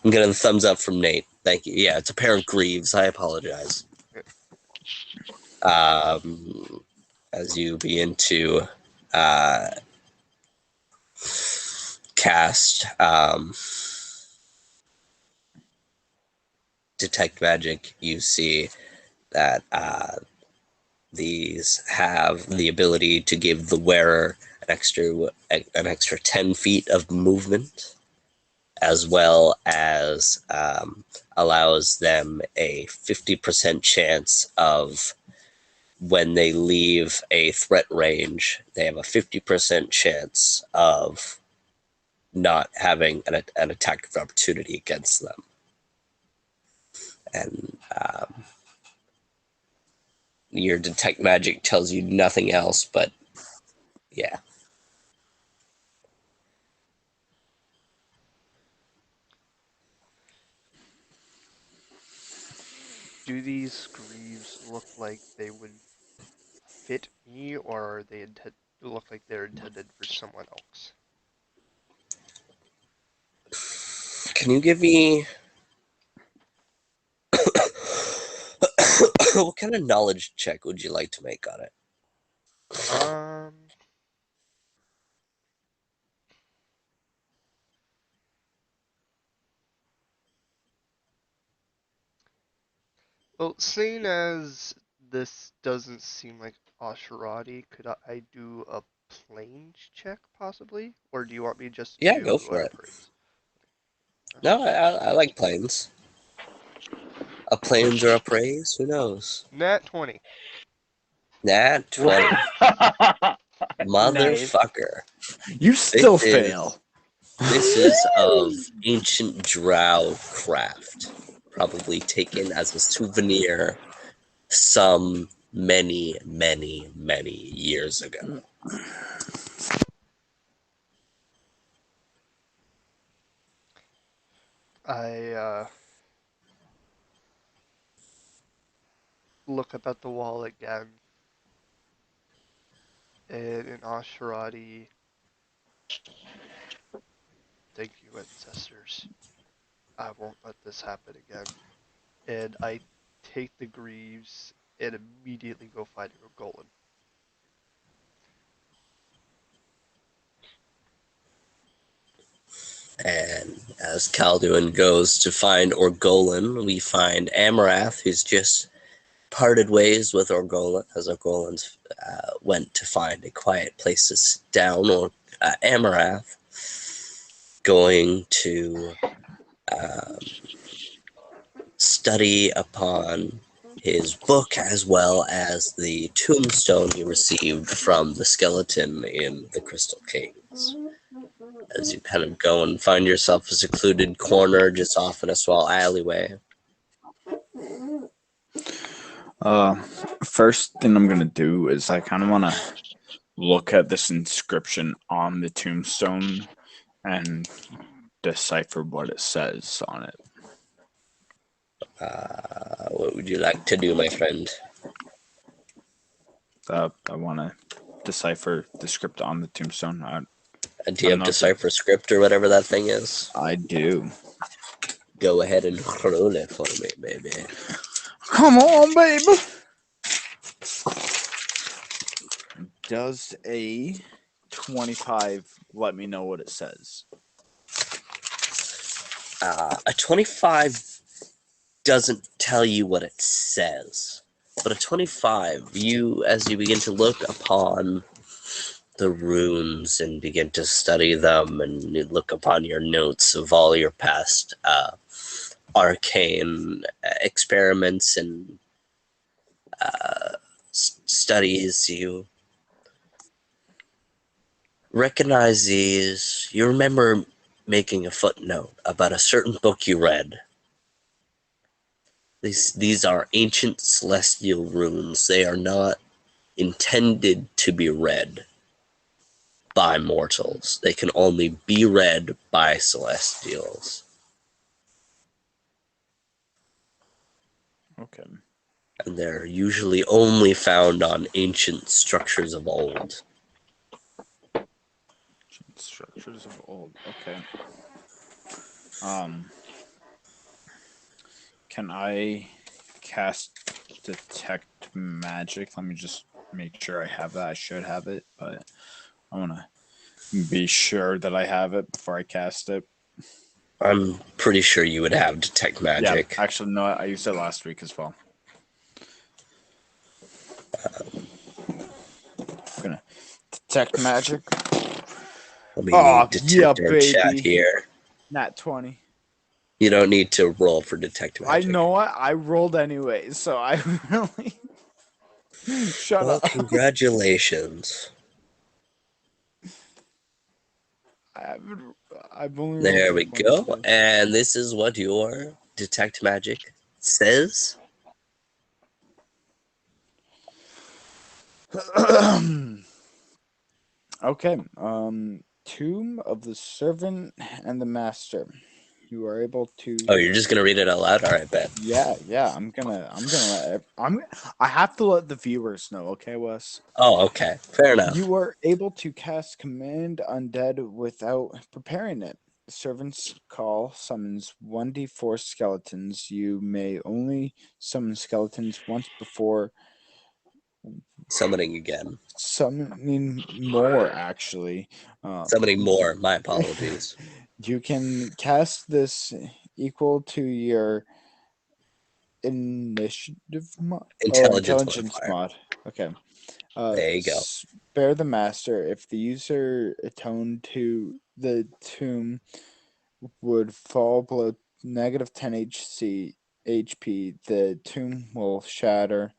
I'm getting a thumbs up from Nate. Thank you. Yeah, it's a pair of greaves. I apologize. Okay. As you begin to uh, cast detect magic, you see that these have the ability to give the wearer an extra 10 feet of movement, as well as allows them a 50% chance of, when they leave a threat range, they have a 50% chance of not having an attack of opportunity against them. And your detect magic tells you nothing else, but yeah. Do these greaves look like they would fit me, or are they look like they're intended for someone else? Can you give me what kind of knowledge check would you like to make on it? Um. Well, seeing as this doesn't seem like Asherati, could I do a planes check possibly, or do you want me just to Yeah, go do for an it. appraise? No, I like planes. A planes or a praise? Who knows? Nat 20. Nat 20. Nice. Motherfucker. You This still is fail. this is of ancient drow craft. Probably taken as a souvenir some many, many, many years ago. I look up at the wall again, and in Asherati, thank you, ancestors. I won't let this happen again. And I take the greaves and immediately go find Golan. And as Calduin goes to find Orgolan, we find Amarath, who's just parted ways with Orgolan, as Orgolan went to find a quiet place to sit down. Or Amarath going to study upon his book as well as the tombstone he received from the skeleton in the Crystal Kings. As you kind of go and find yourself a secluded corner just off in a small alleyway. First thing I'm gonna do is I kind of want to look at this inscription on the tombstone and decipher what it says on it. What would you like to do, my friend? I want to decipher the script on the tombstone. Do you have Decipher Script or whatever that thing is? I do. Go ahead and roll it for me, baby. Come on, babe. Does a 25 let me know what it says? A 25 doesn't tell you what it says, but a 25, as you begin to look upon the runes and begin to study them and you look upon your notes of all your past arcane experiments and studies, you recognize these. You remember making a footnote about a certain book you read. These are ancient celestial runes. They are not intended to be read by mortals. They can only be read by celestials. Okay. And they're usually only found on ancient structures of old. Structures of old. Okay. Can I cast Detect Magic? Let me just make sure I have that. I should have it, but I want to be sure that I have it before I cast it. I'm pretty sure you would have Detect Magic. Yeah, actually, no, I used it last week as well. I'm gonna Detect Magic. Let me detect our chat baby. here. Nat 20. You don't need to roll for Detect I Magic. know what I rolled anyway, so I really shut Well, up. congratulations. I've only There rolled we like go. 1 And this is what your Detect Magic says. Okay. Tomb of the Servant and the Master. You are able to. Oh, you're just gonna read it out loud? All right, bet. Yeah. I'm gonna let. I have to let the viewers know. Okay, Wes. Oh, okay. Fair enough. You are able to cast Command Undead without preparing it. The Servant's Call summons 1d4 skeletons. You may only summon skeletons once before Summoning again. summoning more, actually. Summoning more. My apologies. You can cast this equal to your initiative mod. Intelligence modifier. mod. Okay. There you go. Spare the master. If the user attuned to the tomb would fall below negative 10 HP, the tomb will shatter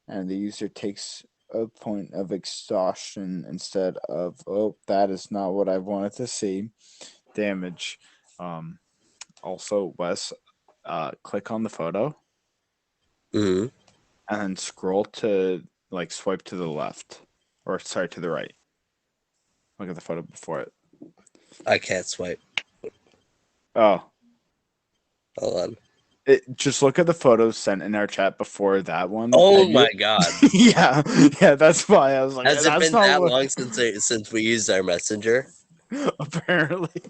and the user takes a point of exhaustion instead of, oh, that is not what I wanted to see, damage. Also, Wes, click on the photo Mm-hmm. and then scroll to, swipe to the left. Or, sorry, to the right. Look at the photo before it. I can't swipe. Oh. Hold on. Just look at the photos sent in our chat before that one. Oh and my god. yeah, that's why I was like, Has it that's been not that what. long since we used our messenger? Apparently,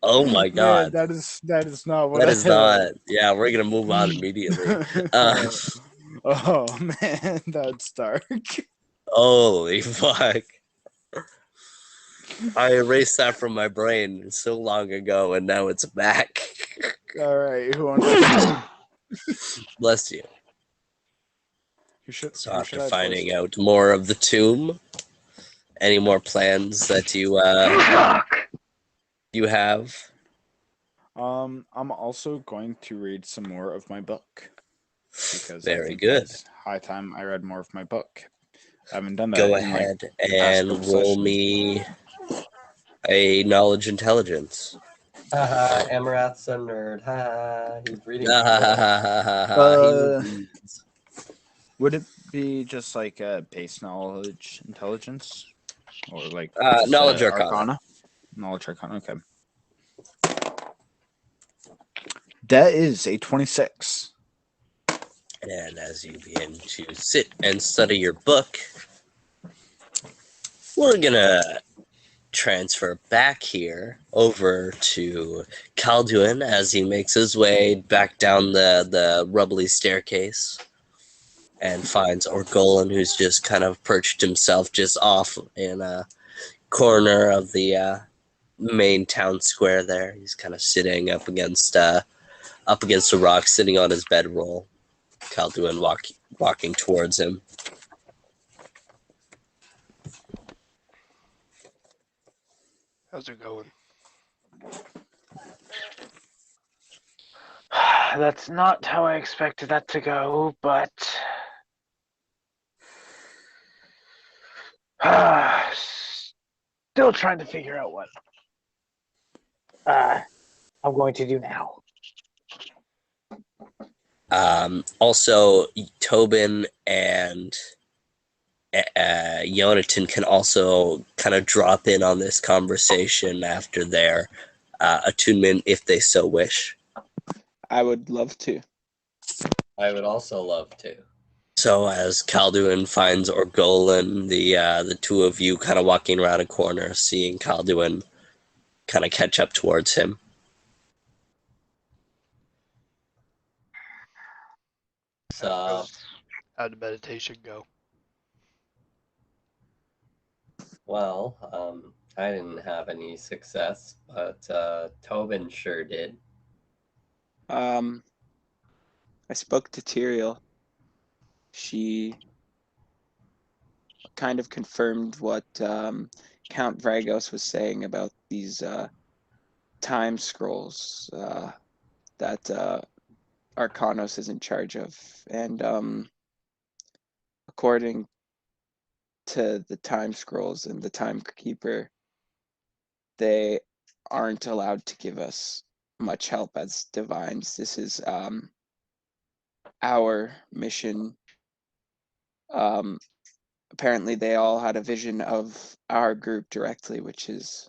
Oh my man, god. that is not what That I. is not. Yeah, we're gonna move on immediately. Uh, Oh man, that's dark. holy fuck. I erased that from my brain so long ago, and now it's back. All right, who wants to? Bless you. So Who after should I finding post? out more of the tomb, any more plans that you have? I'm also going to read some more of my book because I Very think good. it's high time I read more of my book. I haven't done that Go in like ahead the past couple and roll sessions. me a knowledge intelligence. Haha, Amarath's a nerd. Ha, he's reading Ha ha ha for it. ha ha ha. He reads. Would it be just like a base knowledge intelligence, or like just Knowledge Arcana. Arcana? Knowledge Arcana. Okay. That is a 26. And as you begin to sit and study your book, we're gonna transfer back here over to Calduin as he makes his way back down the rubbly staircase and finds Orgolan, who's just kind of perched himself just off in a corner of the main town square there. He's kind of sitting up against a rock, sitting on his bedroll. Calduin walking towards him. How's it going? That's not how I expected that to go, but still trying to figure out what I'm going to do now. Also, Tobin and Yonatan can also kind of drop in on this conversation after their attunement if they so wish. I would love to. I would also love to. So as Calduin finds Orgolan, the two of you kind of walking around a corner, seeing Calduin kind of catch up towards him. So, How'd the meditation go? well, I didn't have any success, but Tobin sure did. I spoke to Tyrael. She kind of confirmed what Count Vragos was saying about these time scrolls that Arcanos is in charge of. And according to the time scrolls and the timekeeper, they aren't allowed to give us much help as divines. This is our mission. Apparently they all had a vision of our group directly, which is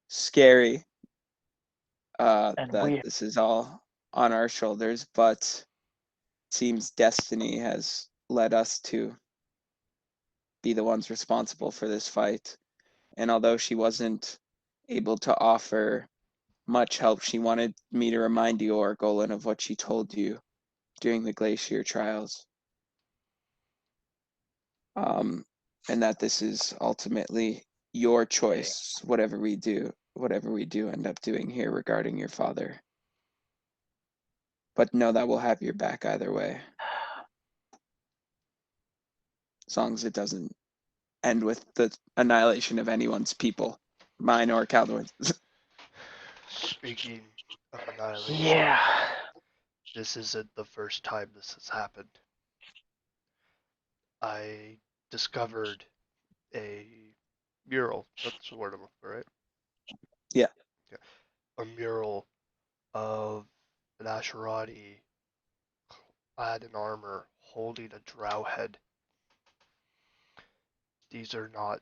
scary And that we this is all on our shoulders, but it seems destiny has led us to be the ones responsible for this fight. And although she wasn't able to offer much help, she wanted me to remind you, Orgolan, of what she told you during the glacier trials. And that this is ultimately your choice, whatever we do end up doing here regarding your father. But know that we'll have your back either way. As long as it doesn't end with the annihilation of anyone's people, mine or Calduin's. Speaking of annihilation, yeah. this isn't the first time this has happened. I discovered a mural. That's the word I'm looking for, right? Yeah. A mural of an Asherati clad in armor holding a drow head. These are not.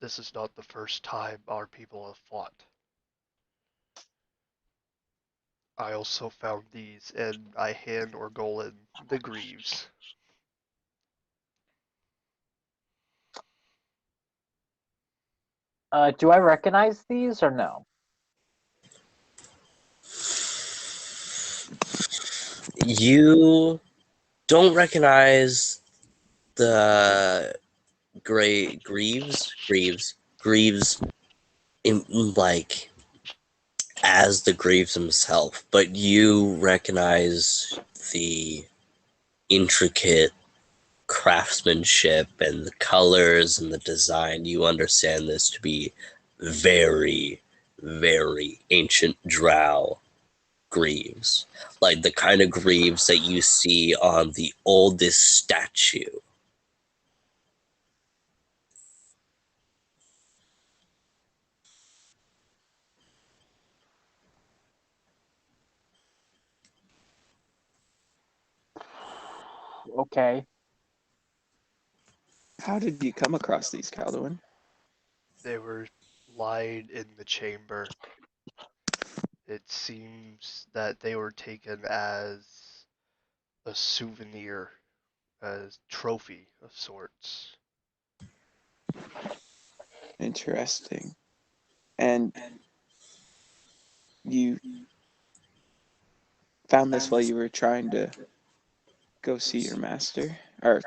This is not the first time our people have fought. I also found these, and I hand Orgolan the greaves. Do I recognize these or no? You don't recognize the Greaves in, like as the Greaves himself, but you recognize the intricate craftsmanship and the colors and the design. You understand this to be very, very ancient drow greaves, like the kind of greaves that you see on the oldest statue. Okay. How did you come across these, Calduin? They were lying in the chamber. It seems that they were taken as a souvenir, as trophy of sorts. Interesting. And you found this while you were trying to go see your master or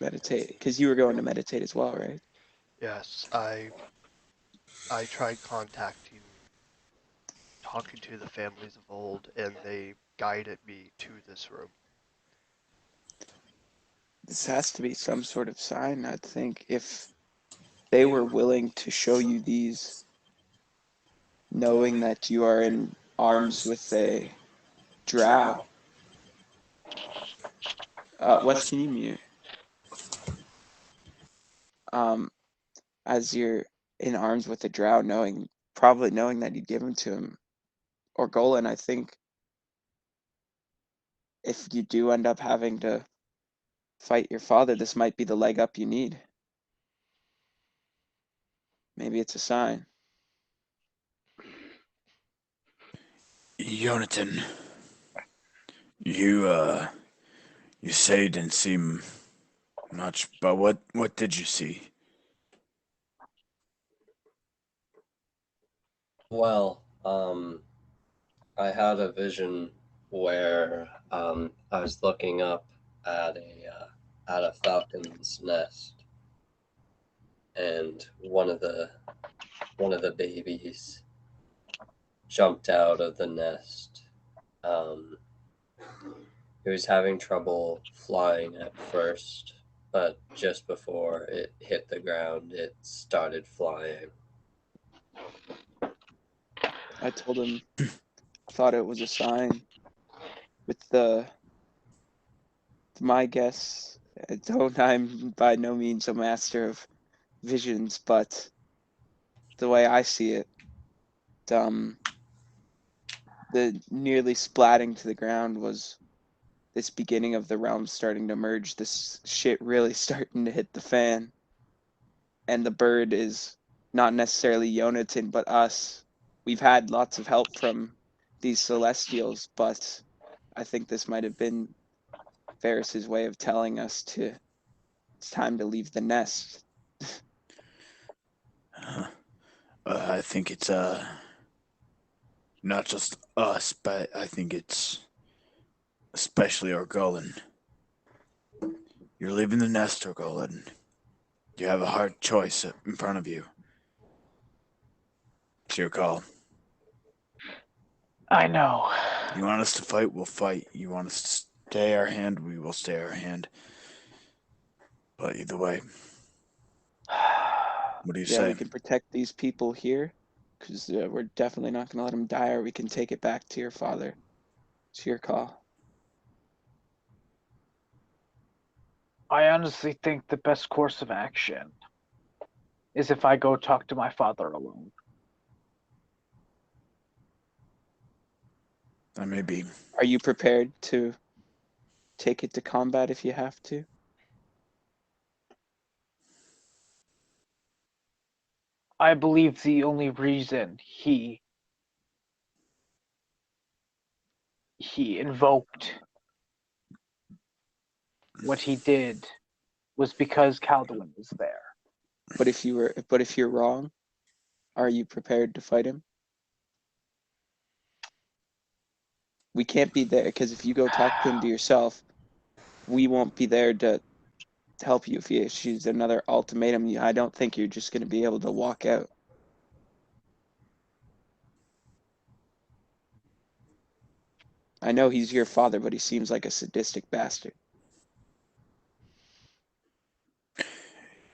meditate, because you were going to meditate as well, right? Yes, I tried talking to the families of old, and they guided me to this room. This has to be some sort of sign, I'd think, if they were willing to show you these, knowing that you are in arms with a drow. Wes, can you mute? Um, as you're in arms with a drow, probably knowing that you'd give him to him, or Golan, I think if you do end up having to fight your father, this might be the leg up you need. Maybe it's a sign. Jonathan, you say you didn't see much, but what did you see? Well, I had a vision where I was looking up at a falcon's nest, and one of the babies jumped out of the nest. Um, it was having trouble flying at first, but just before it hit the ground, it started flying. I told him I thought it was a sign. With the my guess, I'm by no means a master of visions, but the way I see it, um, the nearly splatting to the ground was this beginning of the realm starting to merge, this shit really starting to hit the fan. And the bird is not necessarily Yonatan, but us. We've had lots of help from these celestials, but I think this might have been Ferris's way of telling us it's time to leave the nest. I think it's not just us, but I think it's especially Orgolan. You're leaving the nest, Orgolan. You have a hard choice in front of you. It's your call. I know. You want us to fight, we'll fight. You want us to stay our hand, we will stay our hand. But either way, what do you Yeah, say? we can protect these people here because we're definitely not going to let them die, or we can take it back to your father. It's your call. I honestly think the best course of action is if I go talk to my father alone. That may be. Are you prepared to take it to combat if you have to? I believe the only reason he he invoked what he did was because Calduin was there. But if you're wrong, are you prepared to fight him? We can't be there because if you go talk to him to yourself, we won't be there to help you if he issues another ultimatum. I don't think you're just going to be able to walk out. I know he's your father, but he seems like a sadistic bastard.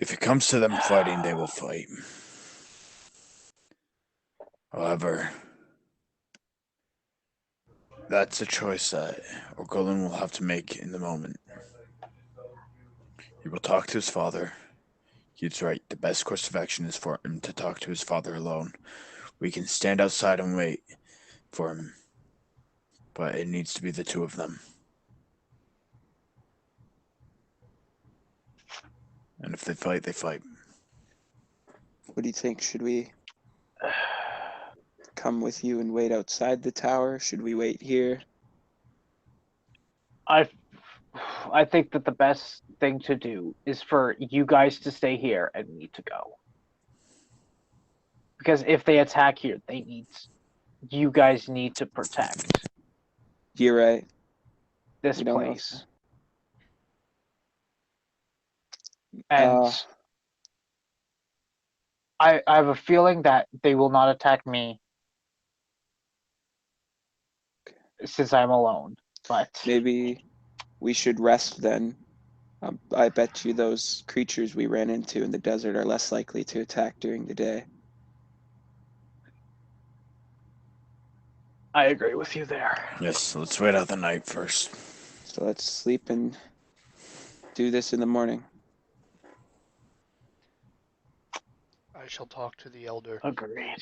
If it comes to them fighting, they will fight. However, that's a choice that Orgolan will have to make in the moment. He will talk to his father. He's right. The best course of action is for him to talk to his father alone. We can stand outside and wait for him, but it needs to be the two of them. And if they fight, they fight. What do you think? Should we come with you and wait outside the tower? Should we wait here? I think that the best thing to do is for you guys to stay here and me to go. Because if they attack here, you guys need to protect You're right. this We don't know. place. And I have a feeling that they will not attack me since I'm alone. But Maybe we should rest then. I bet you those creatures we ran into in the desert are less likely to attack during the day. I agree with you there. Yes, let's wait out the night first. So let's sleep and do this in the morning. I shall talk to the elder. Agreed.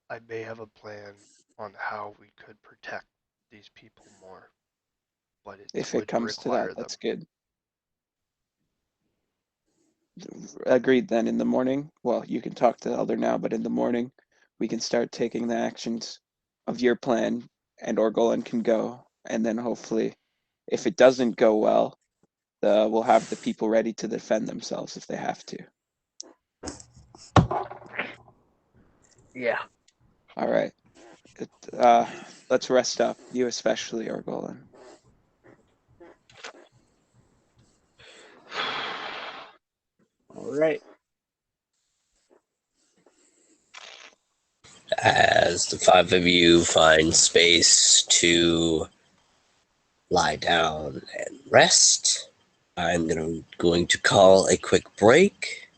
I may have a plan on how we could protect these people more, but If would it comes to require that, them. that's good. Agreed then in the morning. Well, you can talk to the elder now, but in the morning, we can start taking the actions of your plan, and Orgolan can go. And then hopefully, if it doesn't go well, we'll have the people ready to defend themselves if they have to. Yeah. All right. Let's rest up. You especially, Orgolan. All right. As the five of you find space to lie down and rest, I'm going to call a quick break,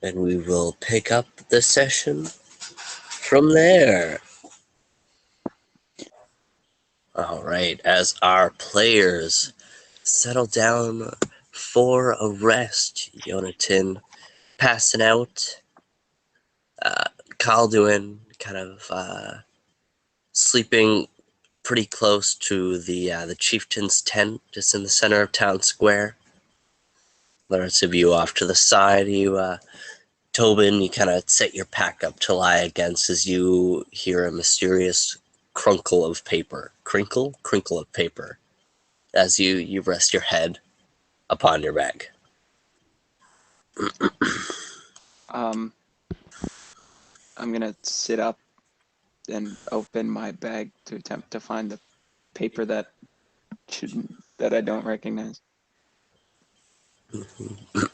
and we will pick up the session from there. All right, as our players settle down for a rest, Yonatan passing out, Calduin kind of sleeping pretty close to the chieftain's tent, just in the center of town square. The rest of you off to the side. Tobin, you kind of set your pack up to lie against as you hear a mysterious crinkle of paper of paper as you rest your head upon your bag. I'm gonna sit up and open my bag to attempt to find the paper that I don't recognize.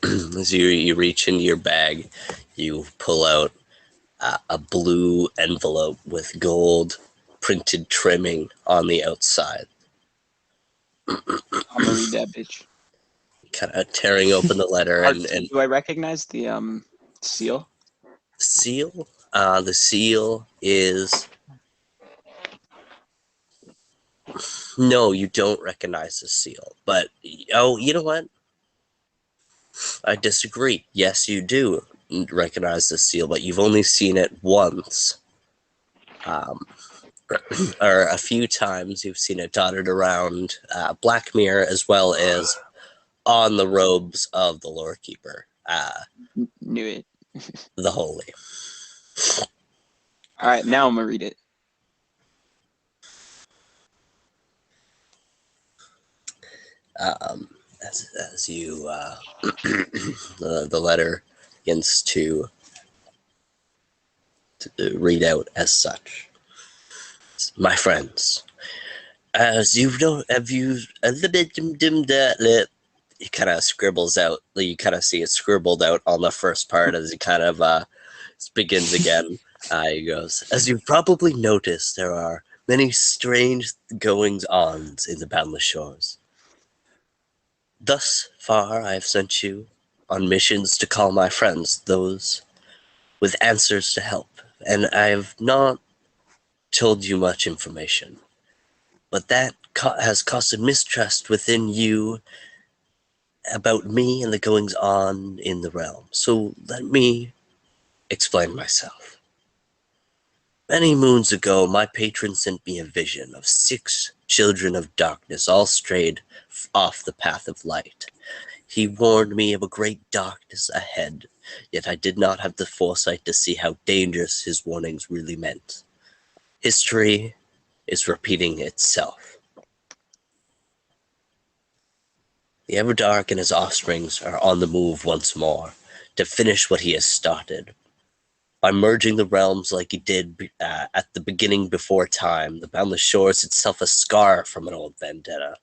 As you reach into your bag, you pull out a blue envelope with gold printed trimming on the outside. I'm gonna read that bitch. Kind of tearing open the letter and Do I recognize the seal? seal. The seal is no, you don't recognize the seal. But oh, you know what? I disagree. Yes, you do recognize the seal, but you've only seen it once. Or a few times you've seen it dotted around Black Mirror as well as on the robes of the lore keeper, Knew it. the holy. All right, now I'm gonna read it. As you the letter begins to read out as such. My friends, as you know, have you a little bit he kind of scribbles out. You kind of see it scribbled out on the first part as he kind of begins again. He goes, as you've probably noticed, there are many strange goings-ons in the Boundless Shores. Thus far, I have sent you on missions to call my friends, those with answers to help, and I have not told you much information. But that has caused mistrust within you about me and the goings-on in the realm. So let me explain myself. Many moons ago, my patron sent me a vision of 6 children of darkness, all strayed off the path of light. He warned me of a great darkness ahead, yet I did not have the foresight to see how dangerous his warnings really meant. History is repeating itself. The Everdark and his offsprings are on the move once more, to finish what he has started. By merging the realms like he did at the beginning before time, the Boundless Shores itself a scar from an old vendetta.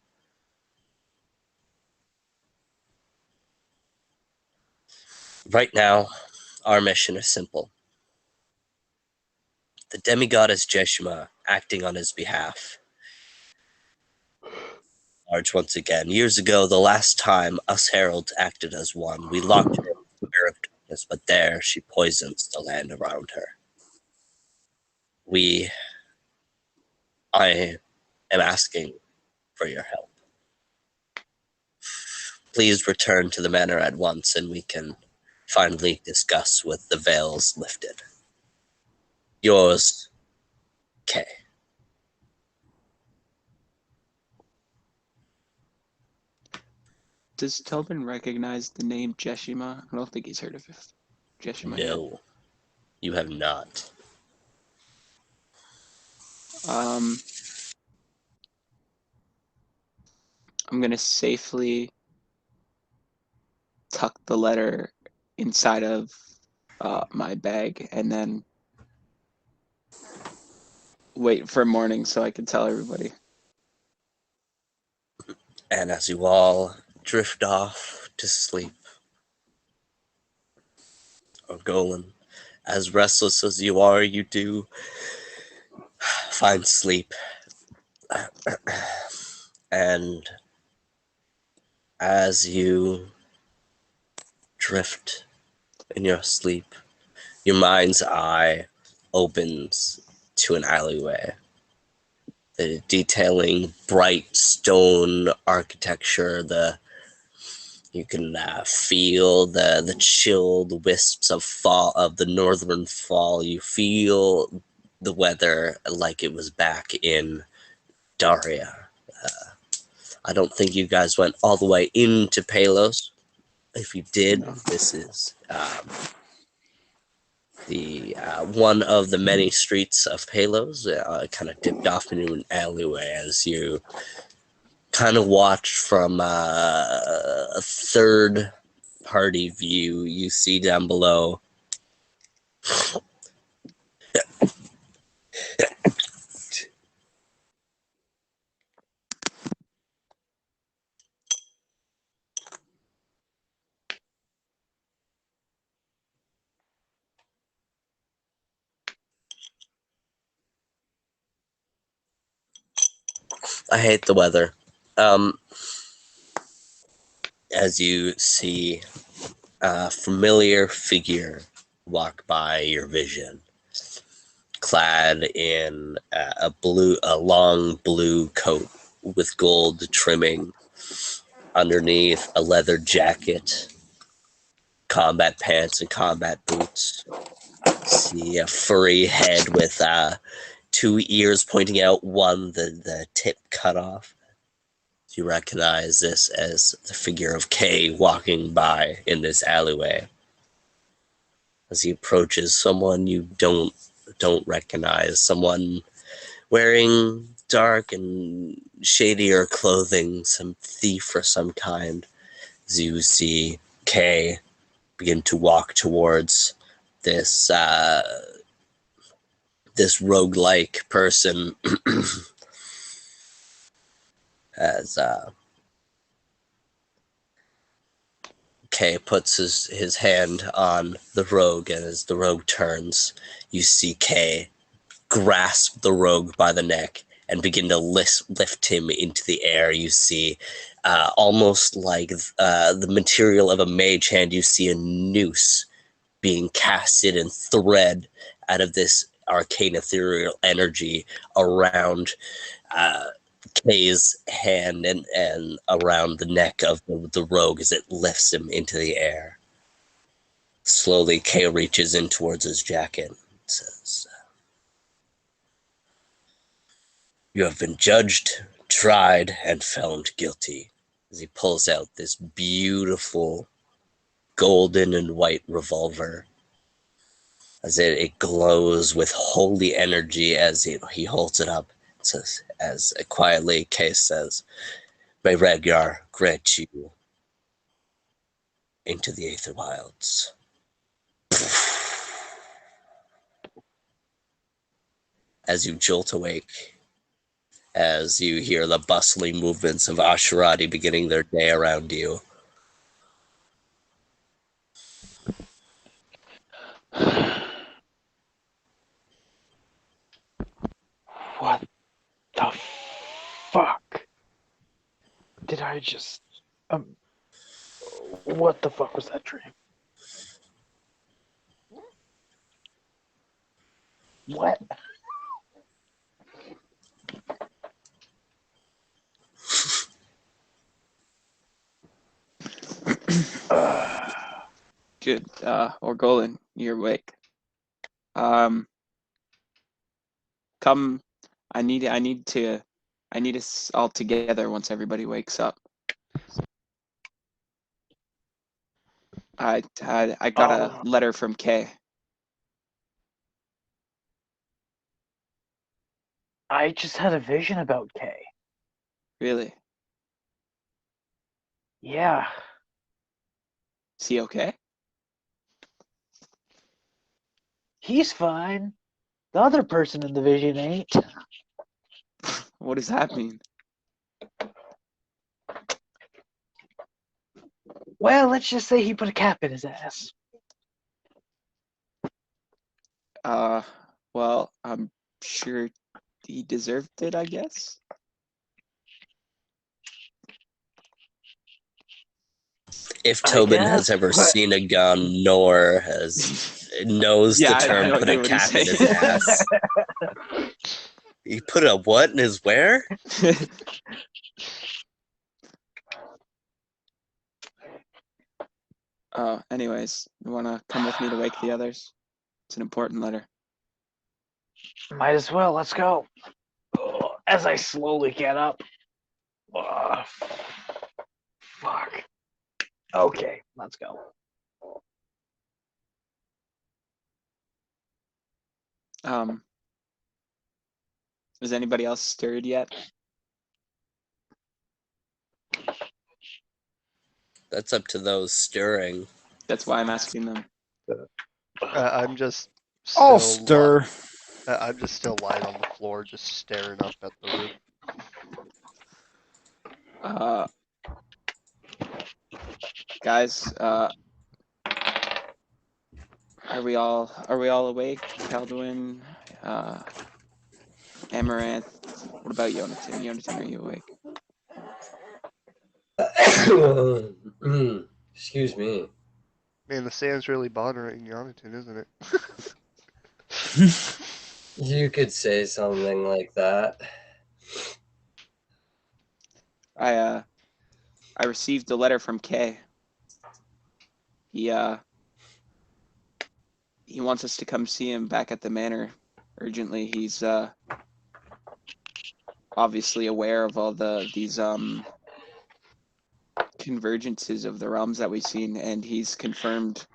Right now, our mission is simple. The demigoddess Jeshima acting on his behalf. Large once again. Years ago, the last time us heralds acted as one, we locked her in the Square of Darkness, but there she poisons the land around her. I am asking for your help. Please return to the manor at once, and we can finally discuss with the veils lifted. Yours, K. Does Tobin recognize the name Jeshima? I don't think he's heard of Jeshima yet. No, you have not. I'm gonna safely tuck the letter inside of my bag and then wait for morning so I can tell everybody. And as you all drift off to sleep, or Golan, as restless as you are, you do find sleep. And as you drift in your sleep, your mind's eye opens to an alleyway, detailing bright stone architecture. You can feel the chilled wisps of fall, of the northern fall. You feel the weather like it was back in Daria. I don't think you guys went all the way into Palos. If you did, No. this is the one of the many streets of Palos. Kind of dipped off into an alleyway as you kind of watch from a third party view. You see down below I hate the weather. As you see a familiar figure walk by your vision, clad in a long blue coat with gold trimming, underneath a leather jacket, combat pants and combat boots. See a furry head with 2 ears pointing out, one the tip cut off. You recognize this as the figure of Kay walking by in this alleyway. As he approaches, someone you don't recognize, someone wearing dark and shadier clothing, some thief or some kind, as you see Kay begin to walk towards this this roguelike person as Kay puts his hand on the rogue, and as the rogue turns, you see Kay grasp the rogue by the neck and begin to lift him into the air. You see, almost like the material of a mage hand, you see a noose being casted and thread out of this arcane ethereal energy around Kay's hand and around the neck of the rogue as it lifts him into the air. Slowly, Kay reaches in towards his jacket and says, "You have been judged, tried, and found guilty." As he pulls out this beautiful golden and white revolver, as it glows with holy energy as he holds it up. It says, as quietly Kay says, "May Redgar grant you into the Aether Wilds." As you jolt awake, as you hear the bustling movements of Asherati beginning their day around you, What the fuck did I just... what the fuck was that dream? What? Good. Orgolan, you're awake. Come. I need us all together once everybody wakes up. I got a letter from Kay. I just had a vision about Kay. Really? Yeah. Is he okay? He's fine. The other person in the vision ain't. What does that mean? Well, let's just say he put a cap in his ass. Well, I'm sure he deserved it, I guess. if Tobin has ever seen a gun nor knows the term put a cap in his ass. He put a what in his where? Anyways, you want to come with me to wake the others? It's an important letter. Might as well. Let's go. As I slowly get up. Fuck. Okay, let's go. Is anybody else stirred yet? That's up to those stirring. That's why I'm asking them. I'm just I'll still stir. I'm just still lying on the floor, just staring up at the roof. Guys, are we all awake? Val'dune, Amaranth. What about Yonatan? Yonatan, are you awake? Excuse me. Man, the sand's really bothering Yonatan, isn't it? You could say something like that. I received a letter from Kay. He wants us to come see him back at the manor urgently. He's obviously aware of all these convergences of the realms that we've seen, and he's confirmed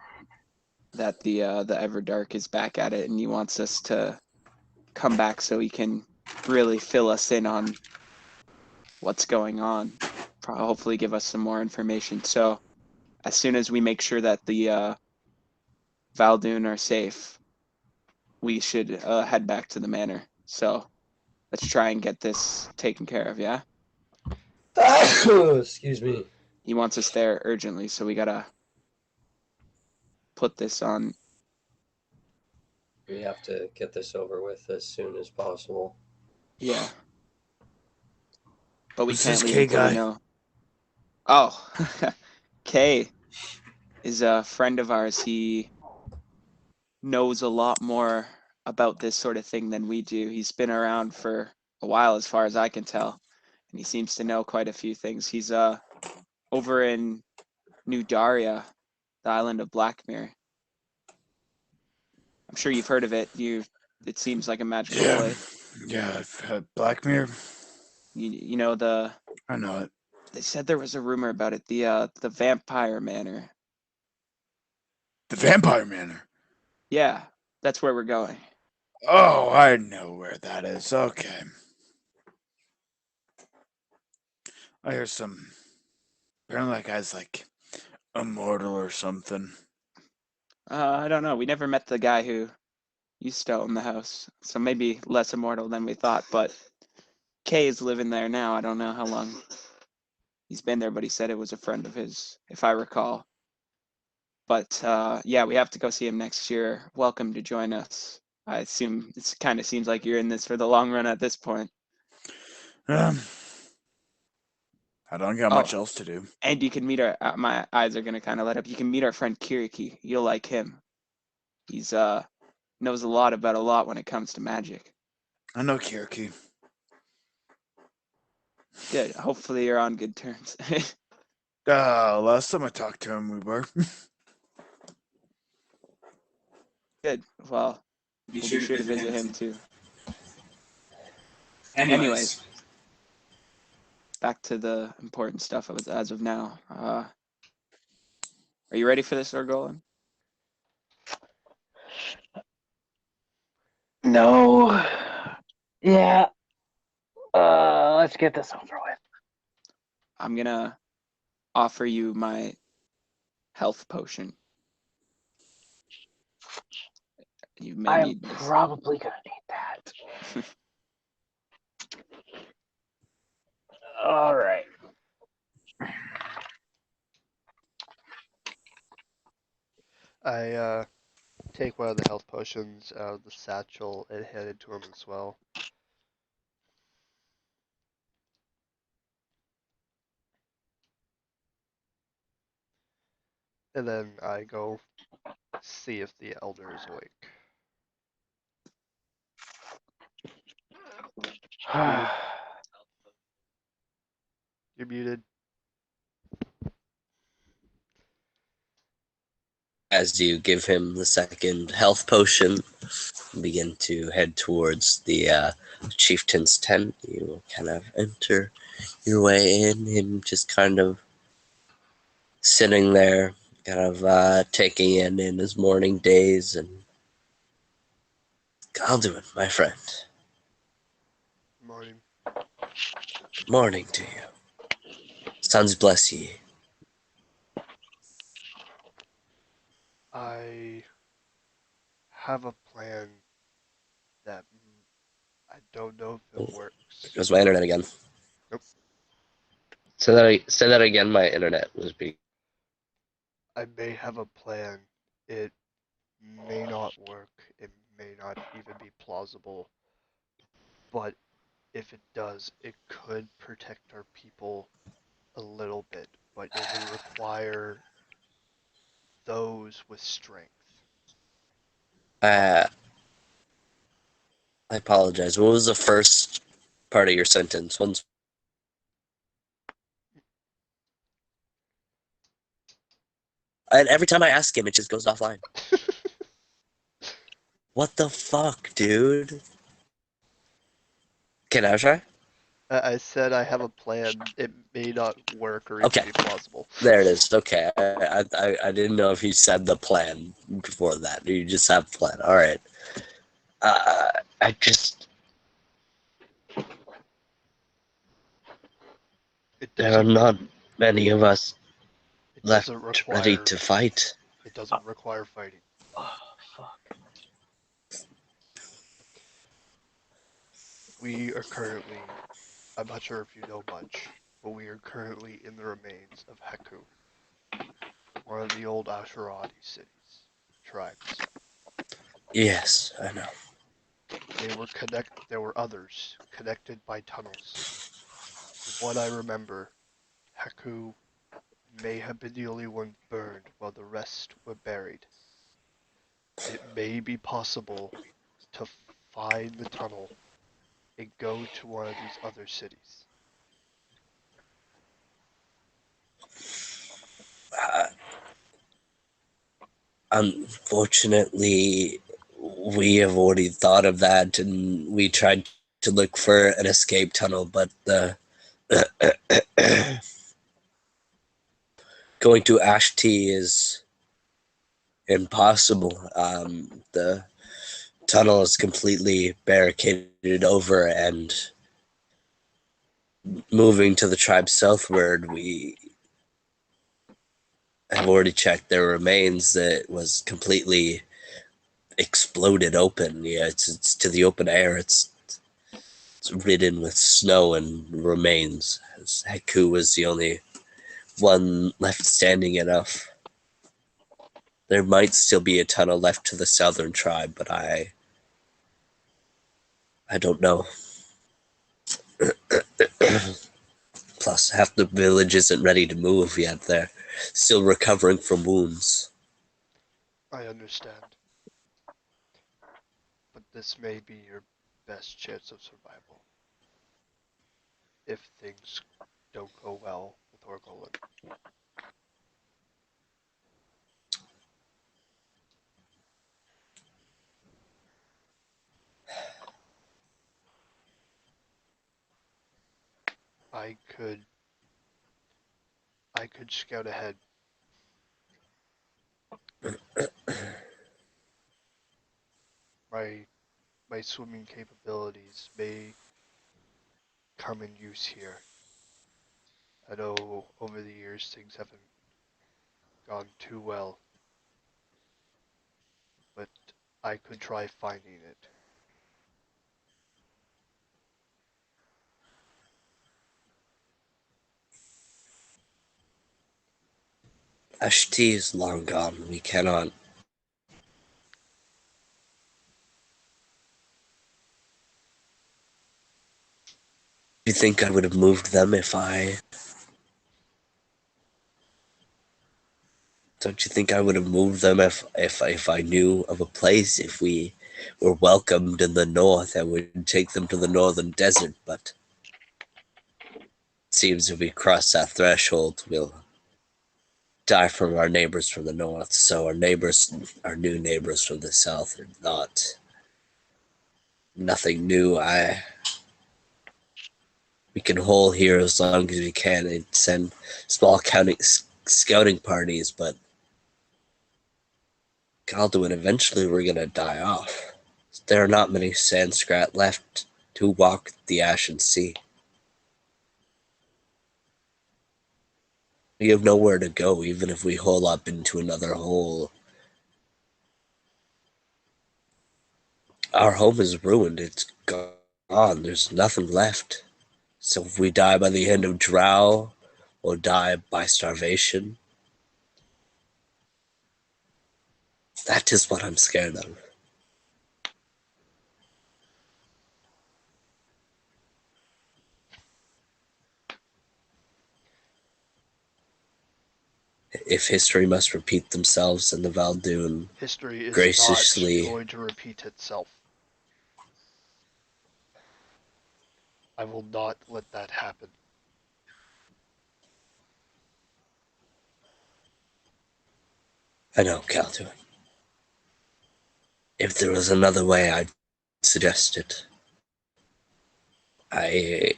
that the Everdark is back at it, and he wants us to come back so he can really fill us in on what's going on. Hopefully give us some more information. So as soon as we make sure that the Val'dune are safe, we should head back to the manor. So let's try and get this taken care of, yeah? Excuse me. He wants us there urgently, so we gotta put this on. We have to get this over with as soon as possible. Yeah. But we Who's can't this leave K until we guy? know. Oh, Kay is a friend of ours. He knows a lot more about this sort of thing than we do. He's been around for a while, as far as I can tell, and he seems to know quite a few things. He's over in New Daria, the island of Blackmere. I'm sure you've heard of it. It seems like a magical Yeah. place. Yeah, I've had Blackmere. You know the. I know it. They said there was a rumor about it. The Vampire Manor. The Vampire Manor. Yeah, that's where we're going. Oh, I know where that is. Okay. I hear some. Apparently, that guy's like immortal or something. I don't know. We never met the guy who used to own the house, so maybe less immortal than we thought. But Kay is living there now. I don't know how long he's been there, but he said it was a friend of his, if I recall. But yeah, we have to go see him next year. Welcome to join us. I assume it kind of seems like you're in this for the long run at this point. I don't got Oh, much else to do. and you can meet our. My eyes are gonna kind of light up. You can meet our friend Kiriki. You'll like him. He's knows a lot about a lot when it comes to magic. I know Kiriki. Good. Hopefully you're on good terms. Last time I talked to him, we were. Good. Well, we'll be sure to visit him too. Anyways, back to the important stuff as of now. Are you ready for this, Orgolan? No. Yeah. Let's get this over with. I'm gonna offer you my health potion. You may I'm need this. probably gonna need that. All right. I take one of the health potions out of the satchel and hand it to him as well. And then I go see if the elder is awake. You're muted. As you give him the second health potion, begin to head towards the chieftain's tent. You kind of enter your way in, him just kind of sitting there, kind of taking in his morning days, and Val'dune, my friend. Morning. Morning to you. Sons bless ye. I have a plan that I don't know if it works. There goes my internet again. Nope. Say that again. My internet was being. I may have a plan. It may not work. It may not even be plausible. But if it does, it could protect our people a little bit. But it would require those with strength. I apologize. What was the first part of your sentence? And every time I ask him, it just goes offline. What the fuck, dude? Can I try? I said I have a plan. It may not work or even Okay. be plausible. There it is. Okay. I didn't know if you said the plan before that. You just have a plan. All right. I just It There are doesn't. not many of us It left doesn't ready require. to fight. It doesn't require fighting. Oh, fuck. We are currently. I'm not sure if you know much, but we are currently in the remains of Hekü, one of the old Asherati cities, tribes. Yes, I know. There were others connected by tunnels. From what I remember, Hekü may have been the only one burned while the rest were buried. It may be possible to find the tunnel and go to one of these other cities. Uh, Unfortunately, we have already thought of that, and we tried to look for an escape tunnel, but the going to Ashti is impossible. The tunnel is completely barricaded over, and moving to the tribe southward, we have already checked their remains. That was completely exploded open. Yeah, it's to the open air. It's ridden with snow and remains. Hekü was the only one left standing enough. There might still be a tunnel left to the southern tribe, but I don't know. Plus, half the village isn't ready to move yet. They're still recovering from wounds. I understand, but this may be your best chance of survival if things don't go well with Orgolan. I could I could scout ahead. My my swimming capabilities may come in use here. I know over the years things haven't gone too well, but I could try finding it. Ashti is long gone. We cannot. Do you think I would have moved them if I? Don't you think I would have moved them if I knew of a place? If we were welcomed in the north, I would take them to the northern desert. But it seems if we cross that threshold, we'll die from our neighbors from the north. So our new neighbors from the south, are nothing new. We can hold here as long as we can and send small scouting parties, but Galduin, eventually we're gonna die off. There are not many Sanskrit left to walk the Ashen Sea. We have nowhere to go, even if we hole up into another hole. Our home is ruined. It's gone. There's nothing left. So if we die by the end of drow, or die by starvation, that is what I'm scared of. If history must repeat themselves and the Val'dune History is not graciously... going to repeat itself. I will not let that happen. I know, Galduin. If there was another way, I'd suggest it. I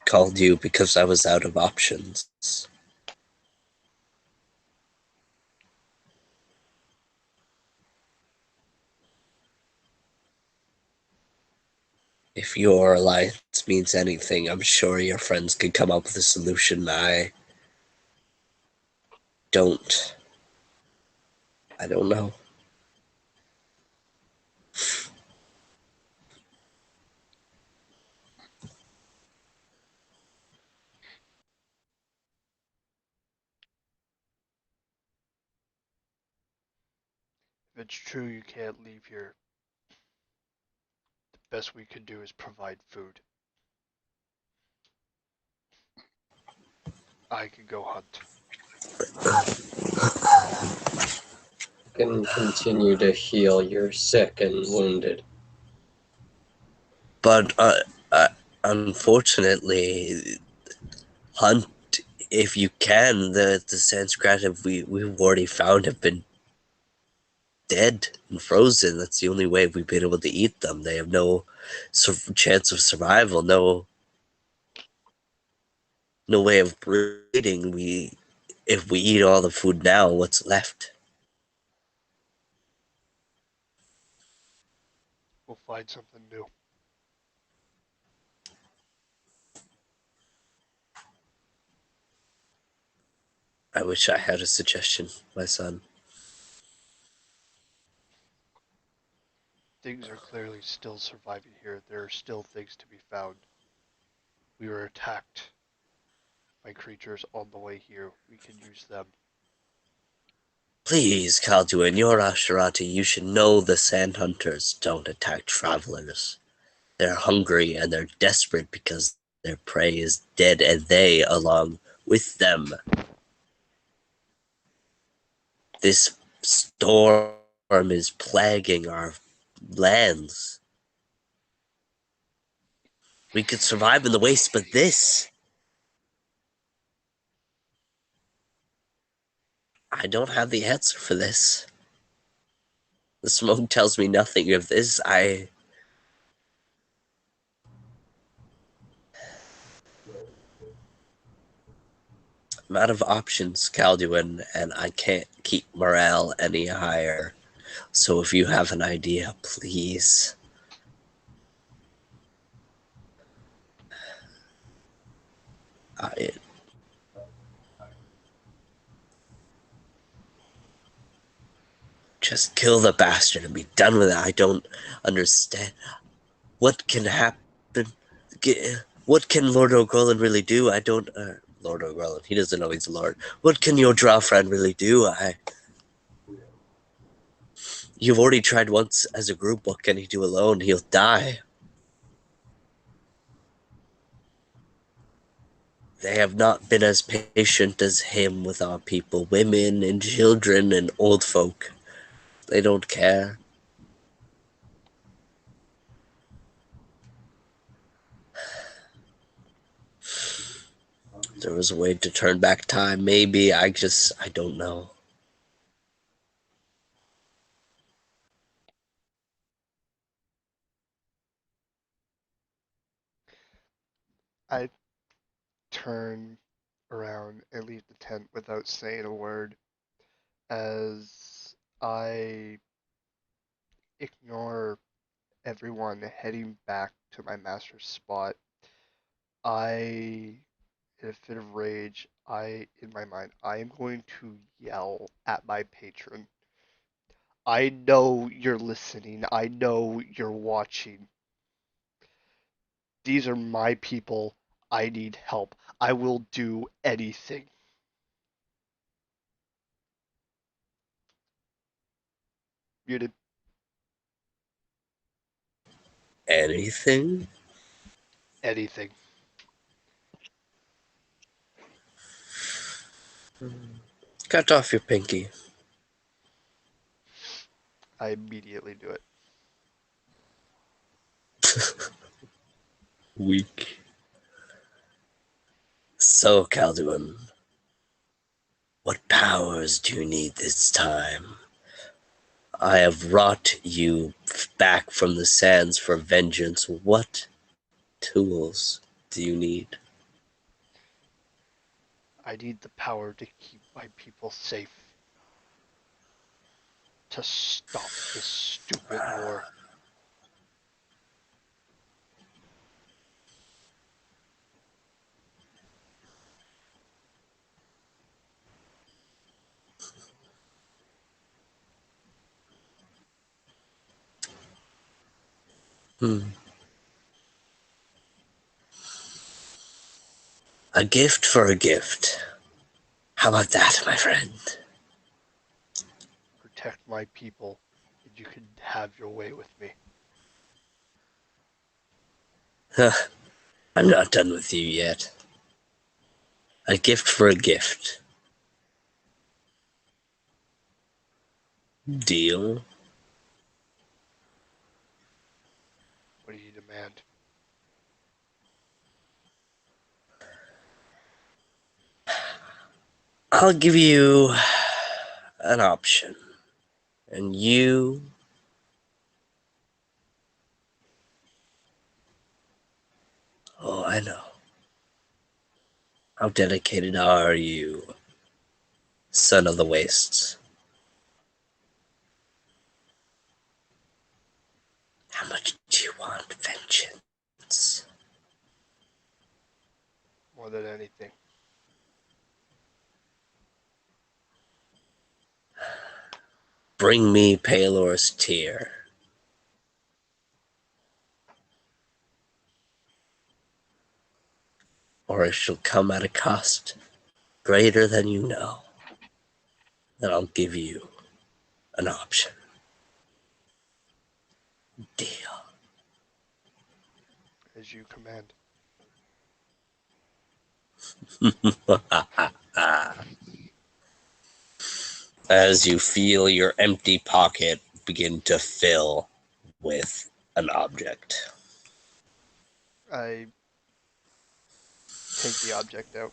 called you because I was out of options. If your alliance means anything, I'm sure your friends could come up with a solution. Don't. I don't know. If it's true you can't leave here, the best we could do is provide food. I could go hunt. You can continue to heal your sick and wounded. But unfortunately, hunt if you can. The Sanskrit we've already found have been dead and frozen. That's the only way we've been able to eat them. They have no chance of survival. No way of breeding. If we eat all the food now, what's left? We'll find something new. I wish I had a suggestion, my son. Things are clearly still surviving here. There are still things to be found. We were attacked by creatures on the way here. We can use them. Please, Kalduin, you're Asherati. You should know the sand hunters don't attack travelers. They're hungry and they're desperate because their prey is dead and they along with them. This storm is plaguing our lands. We could survive in the waste, but this... I don't have the answer for this. The smoke tells me nothing of this. I'm out of options, Calduin, and I can't keep morale any higher. So if you have an idea, please. I just kill the bastard and be done with it. I don't understand. What can happen? What can Lord O'Gorlin really do? I don't. Lord O'Gorlin, he doesn't know he's a lord. What can your drow friend really do? You've already tried once as a group. What can he do alone? He'll die. They have not been as patient as him with our people. Women and children and old folk. They don't care. There was a way to turn back time, maybe. I don't know. I turn around and leave the tent without saying a word as I ignore everyone heading back to my master's spot. I, in a fit of rage, in my mind, I am going to yell at my patron. I know you're listening. I know you're watching. These are my people. I need help. I will do anything. Muted. Anything? Anything. Cut off your pinky. I immediately do it. Weak. So, Calduin, what powers do you need this time? I have wrought you back from the sands for vengeance. What tools do you need? I need the power to keep my people safe. To stop this stupid war. A gift for a gift. How about that, my friend? Protect my people, and you can have your way with me. I'm not done with you yet. A gift for a gift. Deal? What do you demand? I'll give you an option. And you... Oh, I know. How dedicated are you, son of the wastes? How much do you want vengeance? More than anything. Bring me Palor's tear. Or it shall come at a cost greater than you know. Then I'll give you an option. Deal. As you command. As you feel your empty pocket begin to fill with an object. I take the object out.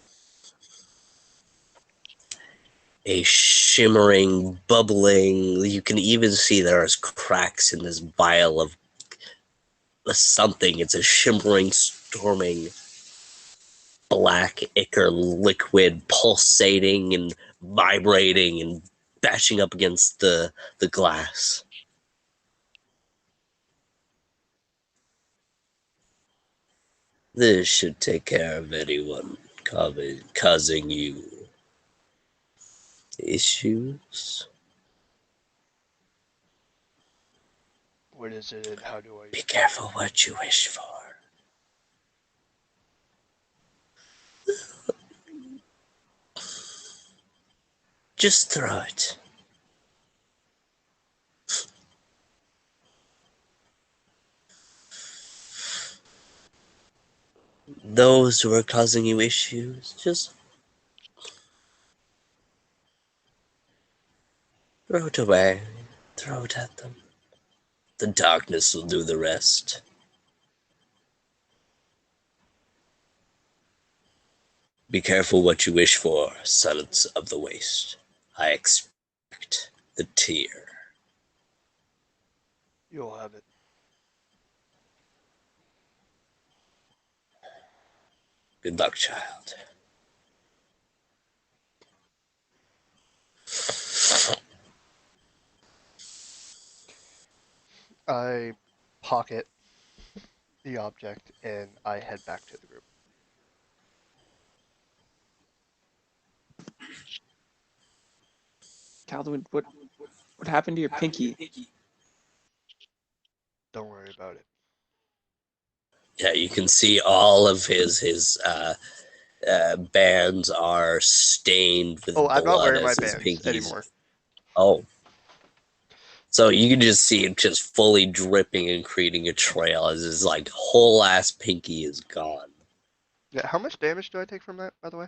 A shimmering, bubbling, you can even see there's cracks in this vial of something. It's a shimmering, storming, black ichor liquid pulsating and vibrating and bashing up against the glass. This should take care of anyone causing you issues. What is it and how do I Be use careful what you wish for. Just throw it. Those who are causing you issues, just throw it away. Throw it at them. The darkness will do the rest. Be careful what you wish for, sons of the waste. I expect the tear. You'll have it. Good luck, child. I pocket the object and I head back to the group. Calvin, what happened to your pinky? Don't worry about it. Yeah, you can see all of his bands are stained with Oh, I'm not blood wearing my as his bands pinkies. anymore. Oh. So you can just see it just fully dripping and creating a trail as his like whole ass pinky is gone. Yeah, how much damage do I take from that, by the way?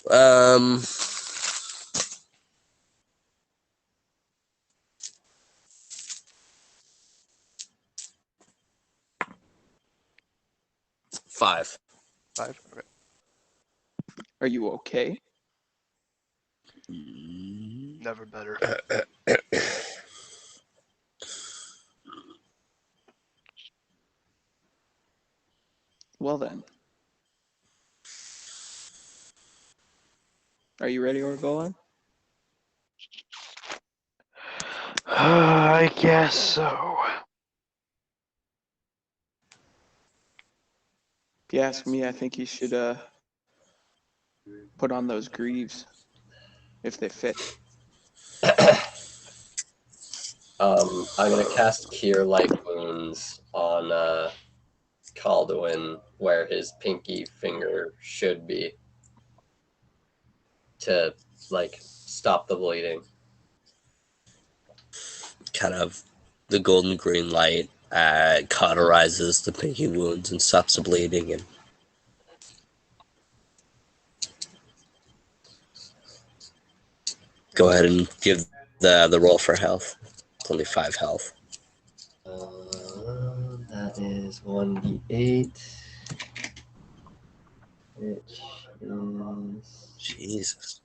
Um 5. 5? Okay. Are you okay? Never better. Well then. Are you ready, Orgolan? I guess so. If you ask me, I think you should put on those greaves if they fit. I'm gonna cast Cure Light Wounds on Calduin where his pinky finger should be to like stop the bleeding. Kind of the golden green light cauterizes the pinky wounds and stops the bleeding. And go ahead and give the roll for health. It's only 5 health. That is 1d8, which is... Jesus.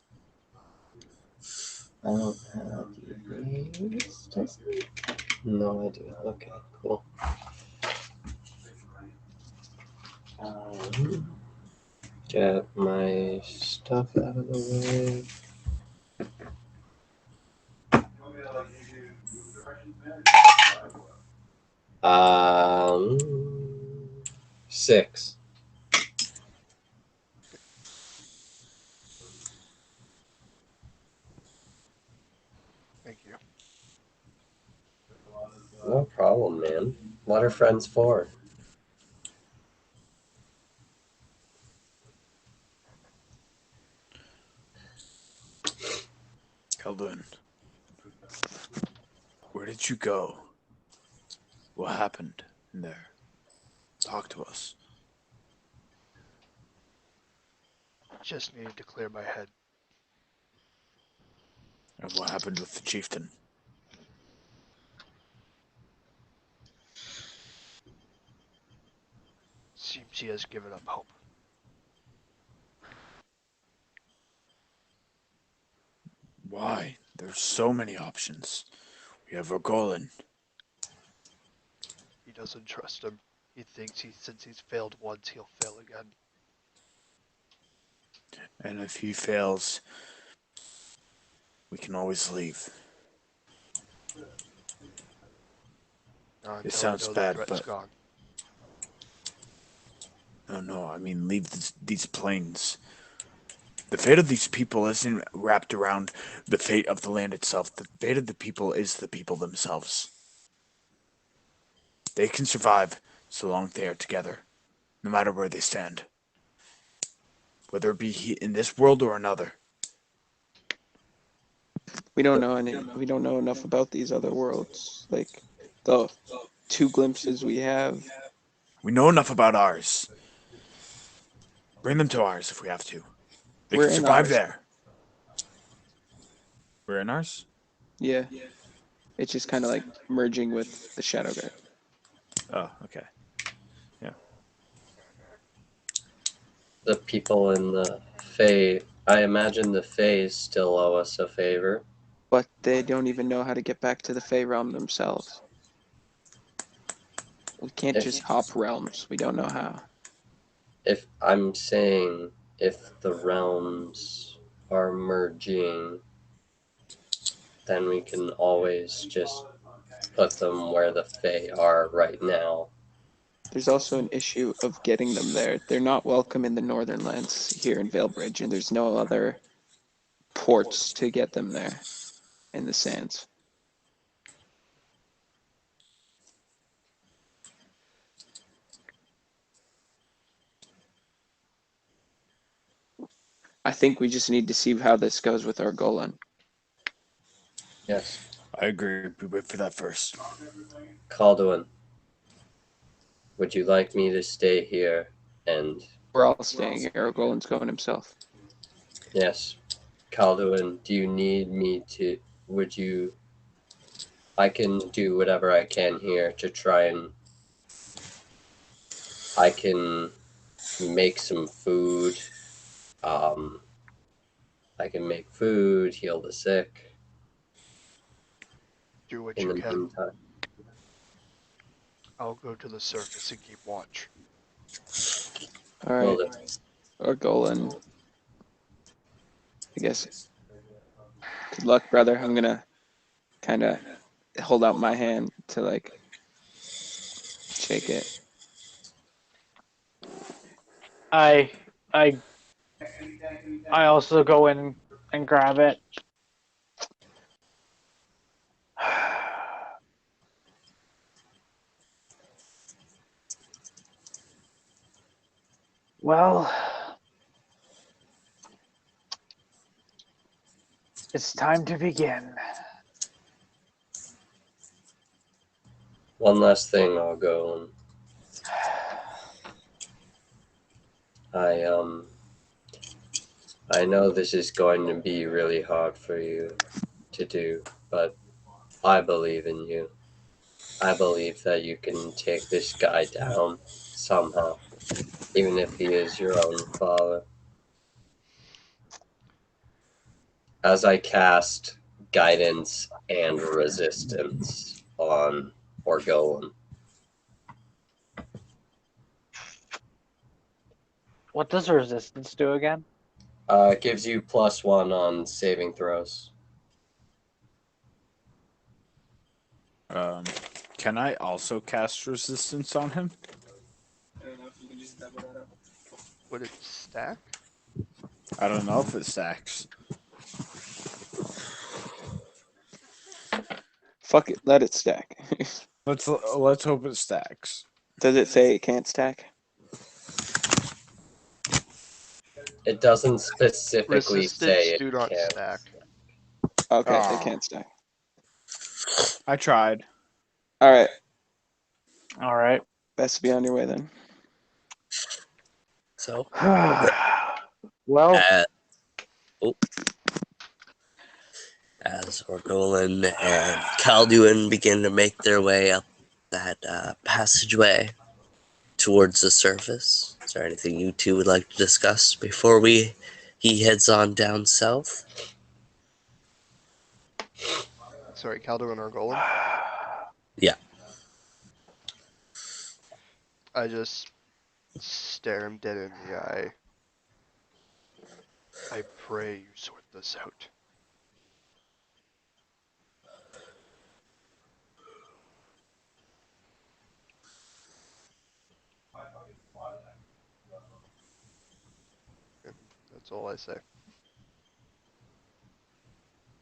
I don't have d8s, does it? No, I do. Okay, cool. Get my stuff out of the way. Um, 6. Thank you. No problem, man. What are friends for? Calduin, where did you go? What happened in there? Talk to us. Just needed to clear my head. And what happened with the chieftain? Seems he has given up hope. Why? There's so many options. We have Orgolan. He doesn't trust him. He thinks since he's failed once, he'll fail again. And if he fails, we can always leave. Not It until I sounds know the bad, threat's but gone. no, I mean leave these plains. The fate of these people isn't wrapped around the fate of the land itself. The fate of the people is the people themselves. They can survive so long they are together, no matter where they stand. Whether it be in this world or another. We don't know we don't know enough about these other worlds. Like the 2 glimpses we have. We know enough about ours. Bring them to ours if we have to. They We're can in survive ours. there. We're in ours? Yeah. It's just kind of like merging with the Shadow Guard. Oh, okay. The people in the Fae, I imagine the Fae still owe us a favor. But they don't even know how to get back to the Fey realm themselves. We can't If- just hop realms. We don't know how. If I'm saying if the realms are merging, then we can always just put them where the Fae are right now. There's also an issue of getting them there. They're not welcome in the northern lands here in Valebridge, and there's no other ports to get them there in the sands. I think we just need to see how this goes with our Golan. Yes. I agree. We wait for that first. Calduin, would you like me to stay here and... We're all staying here. Our Golan's going himself. Yes. Calduin, do you need me to... Would you... I can do whatever I can here to try and... I can make some food. I can make food, heal the sick. Do what In you the can. meantime. I'll go to the surface and keep watch. All right. Our Golan. I guess. Good luck, brother. I'm gonna kind of hold out my hand to like shake it. I I also go in and grab it. Well, it's time to begin. One last thing, I'll go. I know this is going to be really hard for you to do, but I believe in you. I believe that you can take this guy down somehow, even if he is your own father. As I cast guidance and resistance on Orgolan. What does resistance do again? It gives you +1 on saving throws. Can I also cast resistance on him? Would it stack? I don't know if it stacks. Fuck it, let it stack. Let's hope it stacks. Does it say it can't stack? It doesn't specifically say Resistance it do not can't. stack. Okay, Aw. it can't stack. I tried. All right, All right. best to be on your way then. So, Well, as Orgolan and Val'dune begin to make their way up that passageway towards the surface, is there anything you two would like to discuss before he heads on down south? Sorry, Calduin or Golem? Yeah. I just stare him dead in the eye. I pray you sort this out. And that's all I say.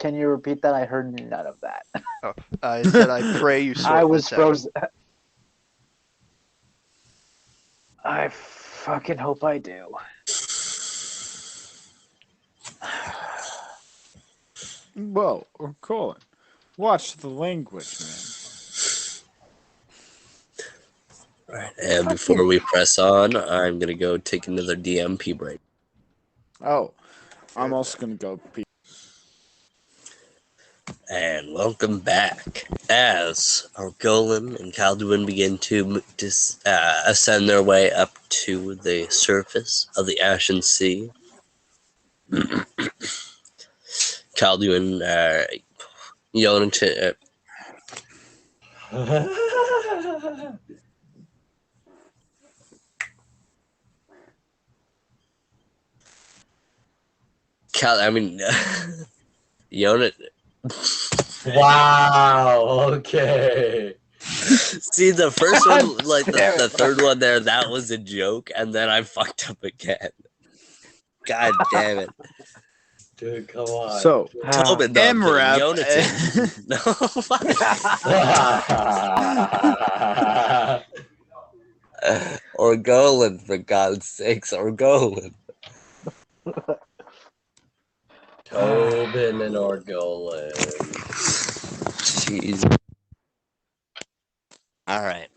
can you repeat that? I heard none of that. Oh, I said I pray you sort I was this out. frozen. I fucking hope I do. Whoa, Colin. Watch the language, man. Right. And before we press on, I'm going to go take another DMP break. Oh, I'm also gonna go pee. And welcome back. As Orgolan and Val'dune begin to ascend their way up to the surface of the Ashen Sea, Val'dune yelling to Yonah. Wow, okay. See, the first one, like Damn the it. third one there, that was a joke, and then I fucked up again. God damn it. Dude, come on. So, Tobin, no, I'm kidding. MRAP. Yonatan. No, fuck. Orgolan, for God's sakes, Orgolan. Tobin and Orgolan. Jeez. Alright.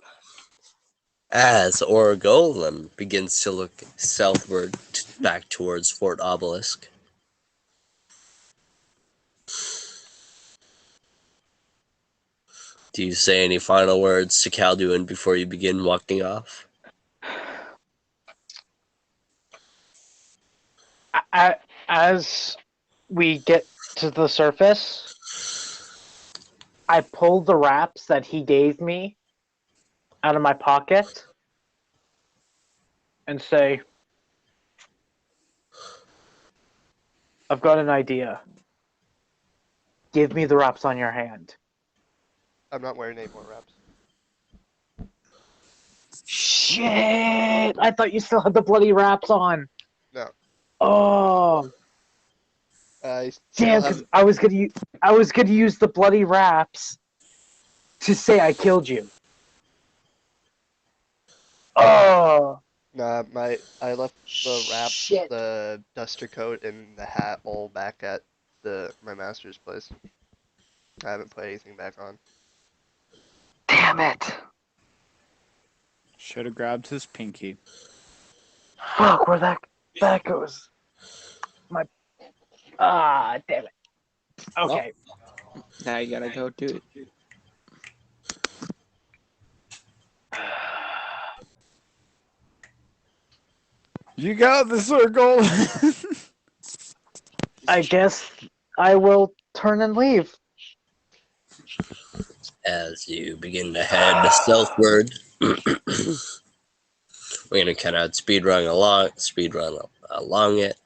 As Orgolan begins to look southward back towards Fort Obelisk, do you say any final words to Val'dune before you begin walking off? As we get to the surface, I pull the wraps that he gave me out of my pocket and say, I've got an idea. Give me the wraps on your hand. I'm not wearing any more wraps. Shit! I thought you still had the bloody wraps on. No. Oh, I still damn! have. Because I was gonna use the bloody wraps to say I killed you. Oh, Nah, I left the wrap, Shit. the duster coat, and the hat all back at my master's place. I haven't put anything back on. Damn it. Should have grabbed his pinky. Fuck, where that goes. Damn it. Okay. Now you gotta go do it. You got the circle. I guess I will turn and leave. As you begin to head southward, we're gonna kind of speed run along it.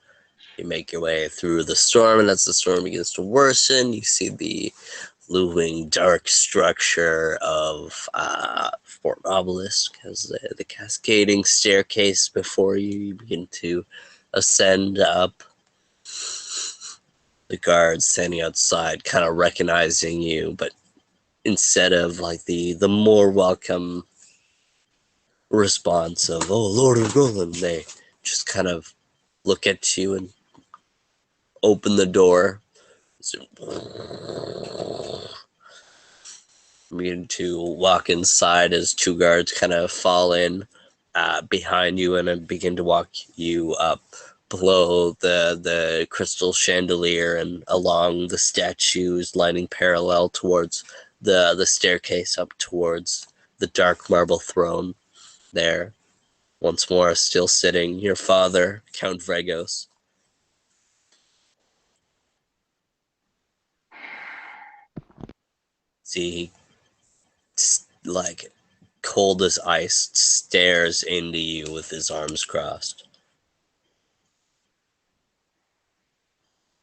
You make your way through the storm, and as the storm begins to worsen, you see the looming dark structure of Fort Obelisk as the cascading staircase before you. You begin to ascend up. The guards standing outside kind of recognizing you, but instead of like the more welcome response of "Oh, Lord of Golan," they just kind of look at you and open the door. So, begin to walk inside as two guards kind of fall in behind you and then begin to walk you up below the crystal chandelier and along the statues lining parallel towards the staircase up towards the dark marble throne there. Once more, still sitting, your father, Count Vregos. See, like cold as ice, stares into you with his arms crossed.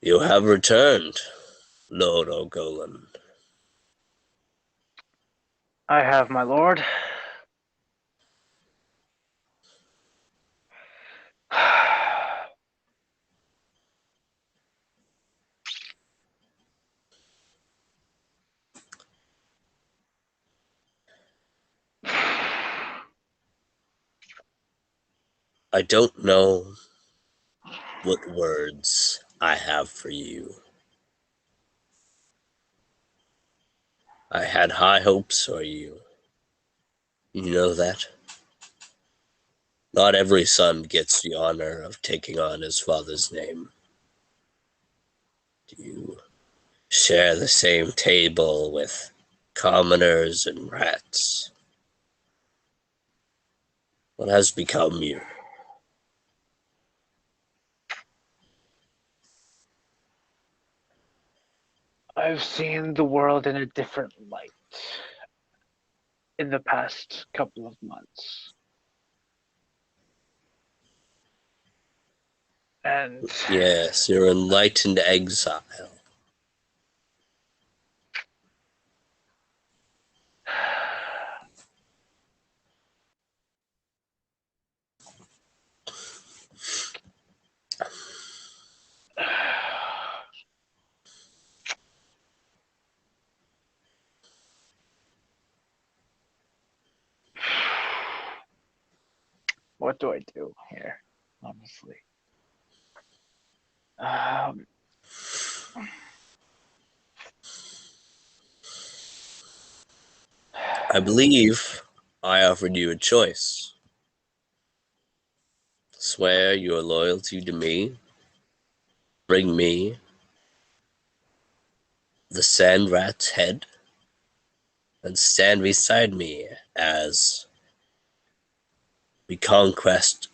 You have returned, Lord O'Golan. I have, my lord. I don't know what words I have for you. I had high hopes for you. You know that? Not every son gets the honor of taking on his father's name. Do you share the same table with commoners and rats? What has become you? I've seen the world in a different light in the past couple of months. And Yes, you're enlightened exile. what do I do here, honestly? Um, I believe I offered you a choice. Swear your loyalty to me, bring me the sand rat's head, and stand beside me as we conquest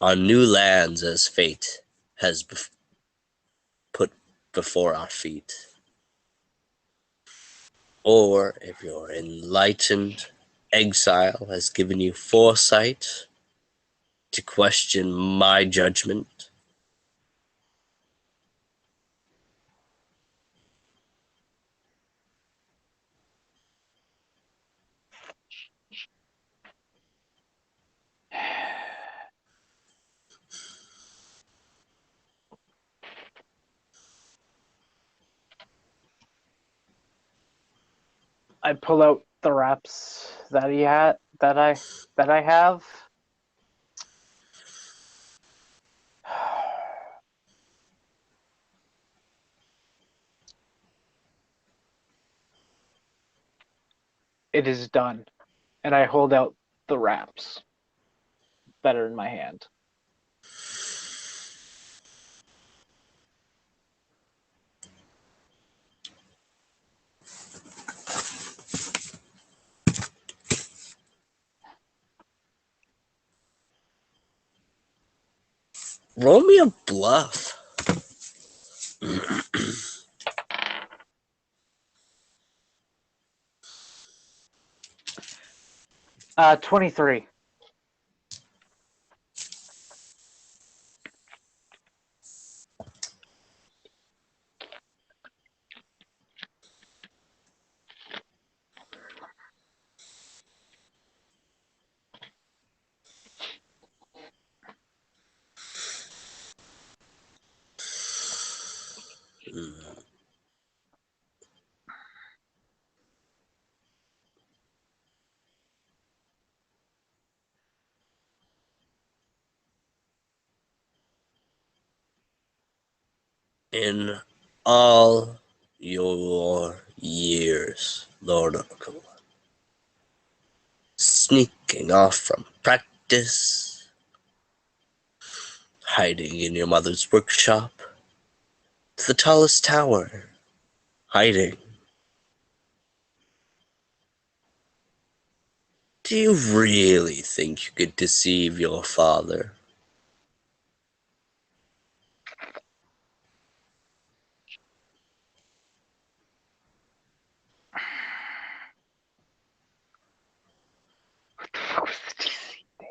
on new lands as fate has put before our feet. Or if your enlightened exile has given you foresight to question my judgment, I pull out the wraps that he had that I have. it is done. And I hold out the wraps that are in my hand. Roll me a bluff. 23. In all your years, Lord Oracle, sneaking off from practice, hiding in your mother's workshop, to the tallest tower, hiding. Do you really think you could deceive your father? What the fuck was the DC? Damn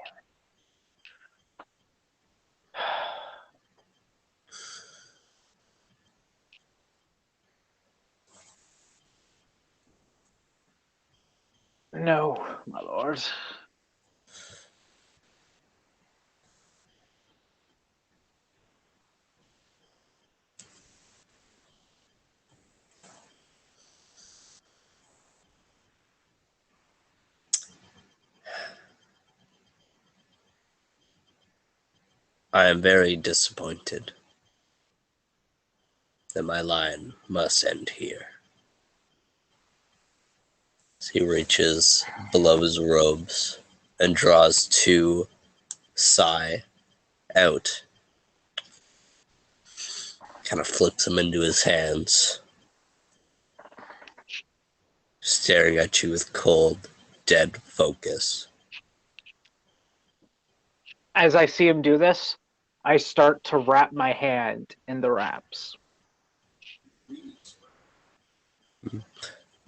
it. No, my lord. I am very disappointed that my line must end here. As he reaches below his robes and draws two sai out, kind of flips them into his hands, staring at you with cold, dead focus. As I see him do this, I start to wrap my hand in the wraps.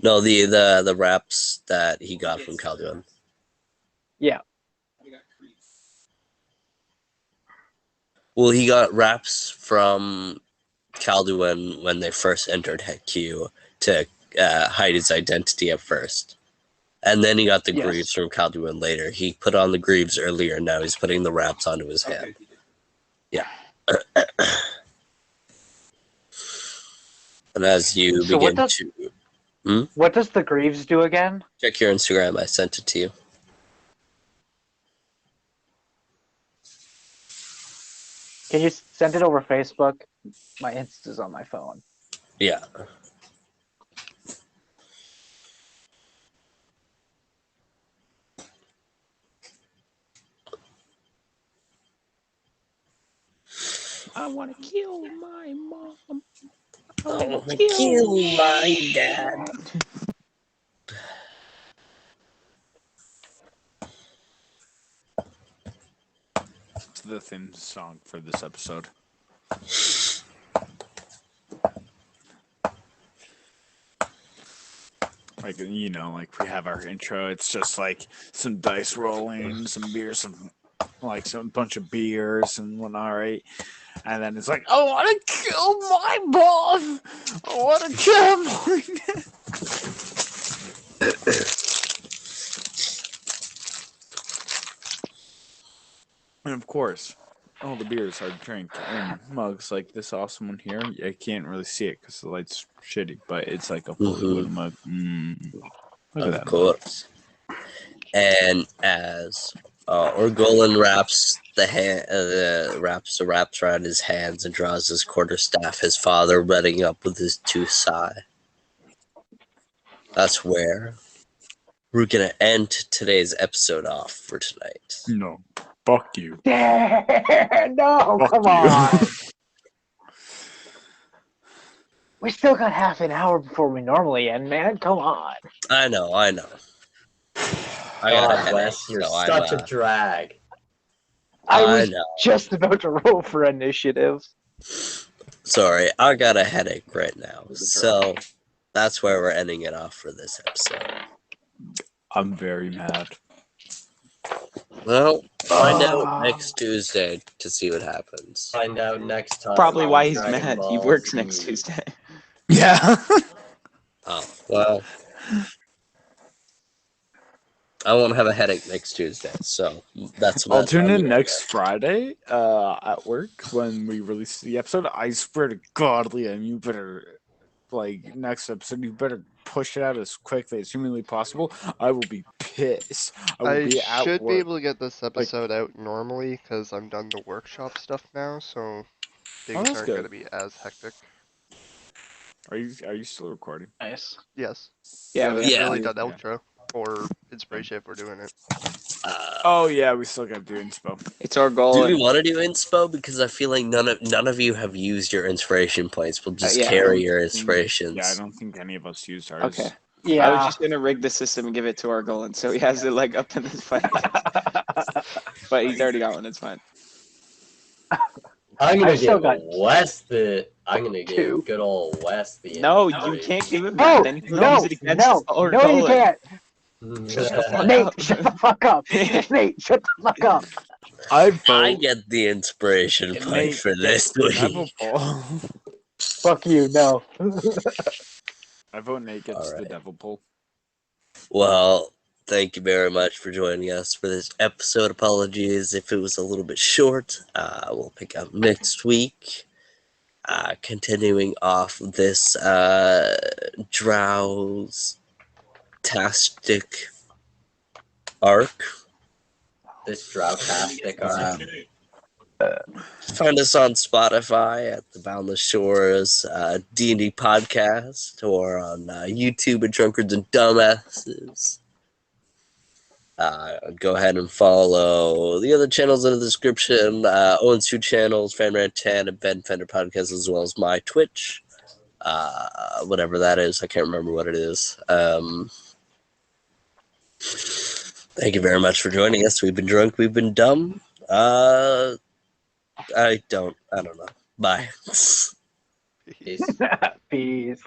No, the wraps that he got from Calduin. Yeah. Well, he got wraps from Calduin when they first entered Hekü to hide his identity at first. And then he got the Yes. greaves from Calduin later. He put on the greaves earlier, now he's putting the wraps onto his hand. Yeah. And as you So begin what to... What does the Greaves do again? Check your Instagram, I sent it to you. Can you send it over Facebook? My Insta's on my phone. Yeah. I want to kill my mom. I want to kill my dad. It's the theme song for this episode. Like, you know, like we have our intro. It's just like some dice rolling, some beers, some bunch of beers and whatnot, right? And then it's like, I want to kill my boss. I want to kill my dad. And of course, all the beers are drank in mugs like this awesome one here. I can't really see it because the light's shitty, but it's like a fully wooden mug. Look at Of that course. And as Orgolan wraps wraps the wraps around his hands and draws his quarterstaff, his father running up with his two sai. That's where we're gonna end today's episode off for tonight. No, fuck you. No, Fuck come you. on. We still got half an hour before we normally end, man. Come on. I know. I got a God, headache, Wes, you're so such a drag. I I was know. just about to roll for initiative. Sorry, I got a headache right now. So that's where we're ending it off for this episode. I'm very mad. Well, find out next Tuesday to see what happens. Find out next time. Probably on why he's Dragon mad. He Ball works Z. next Tuesday. Yeah. Oh, well. I won't have a headache next Tuesday, so that's I'll what tune I'm in gonna next Friday at work when we release the episode. I swear to God, Liam, you better, next episode, you better push it out as quickly as humanly possible. I will be pissed. I will I be at should be work. able to get this episode out normally because I'm done the workshop stuff now, so things that's aren't good. going to be as hectic. Are you still recording? Nice. Yes. Yeah, We haven't Yeah. really done Yeah. outro or inspiration if we're doing it. Oh yeah, we still got to do inspo. it's our goal. Do we want to do inspo? Because I feel like none of you have used your inspiration points. We'll just yeah. carry your Yeah, I inspirations. don't think any of us used ours. Okay. Yeah. I was just gonna rig the system and give it to our goal, so he has it like up in this fight. But he's already got one. It's fine. I'm gonna I still give got Wes the. I'm gonna give two. good old Wes the. No, you can't give him that. No, Then he'll no, use it against no, us or no, you Nolan. can't. Shut the fuck Nate, up. shut the fuck up. Nate, shut the fuck up. I I vote. get the inspiration point Nate for gets this the week. devil pull. Fuck you, no. I vote Nate gets the Alright. devil pull. Well, thank you very much for joining us for this episode. Apologies if it was a little bit short. We'll pick up next week. Continuing off this drowse-tastic arc. This droughtastic arc. Find us on Spotify at the Boundless Shores D&D podcast, or on YouTube at Drunkards and Dumbasses. Go ahead and follow the other channels in the description. Owen's two channels, FanRant 10 and Ben Fender Podcast, as well as my Twitch. Whatever that is. I can't remember what it is. Thank you very much for joining us. We've been drunk, we've been dumb. I don't know. Bye. Peace. Peace.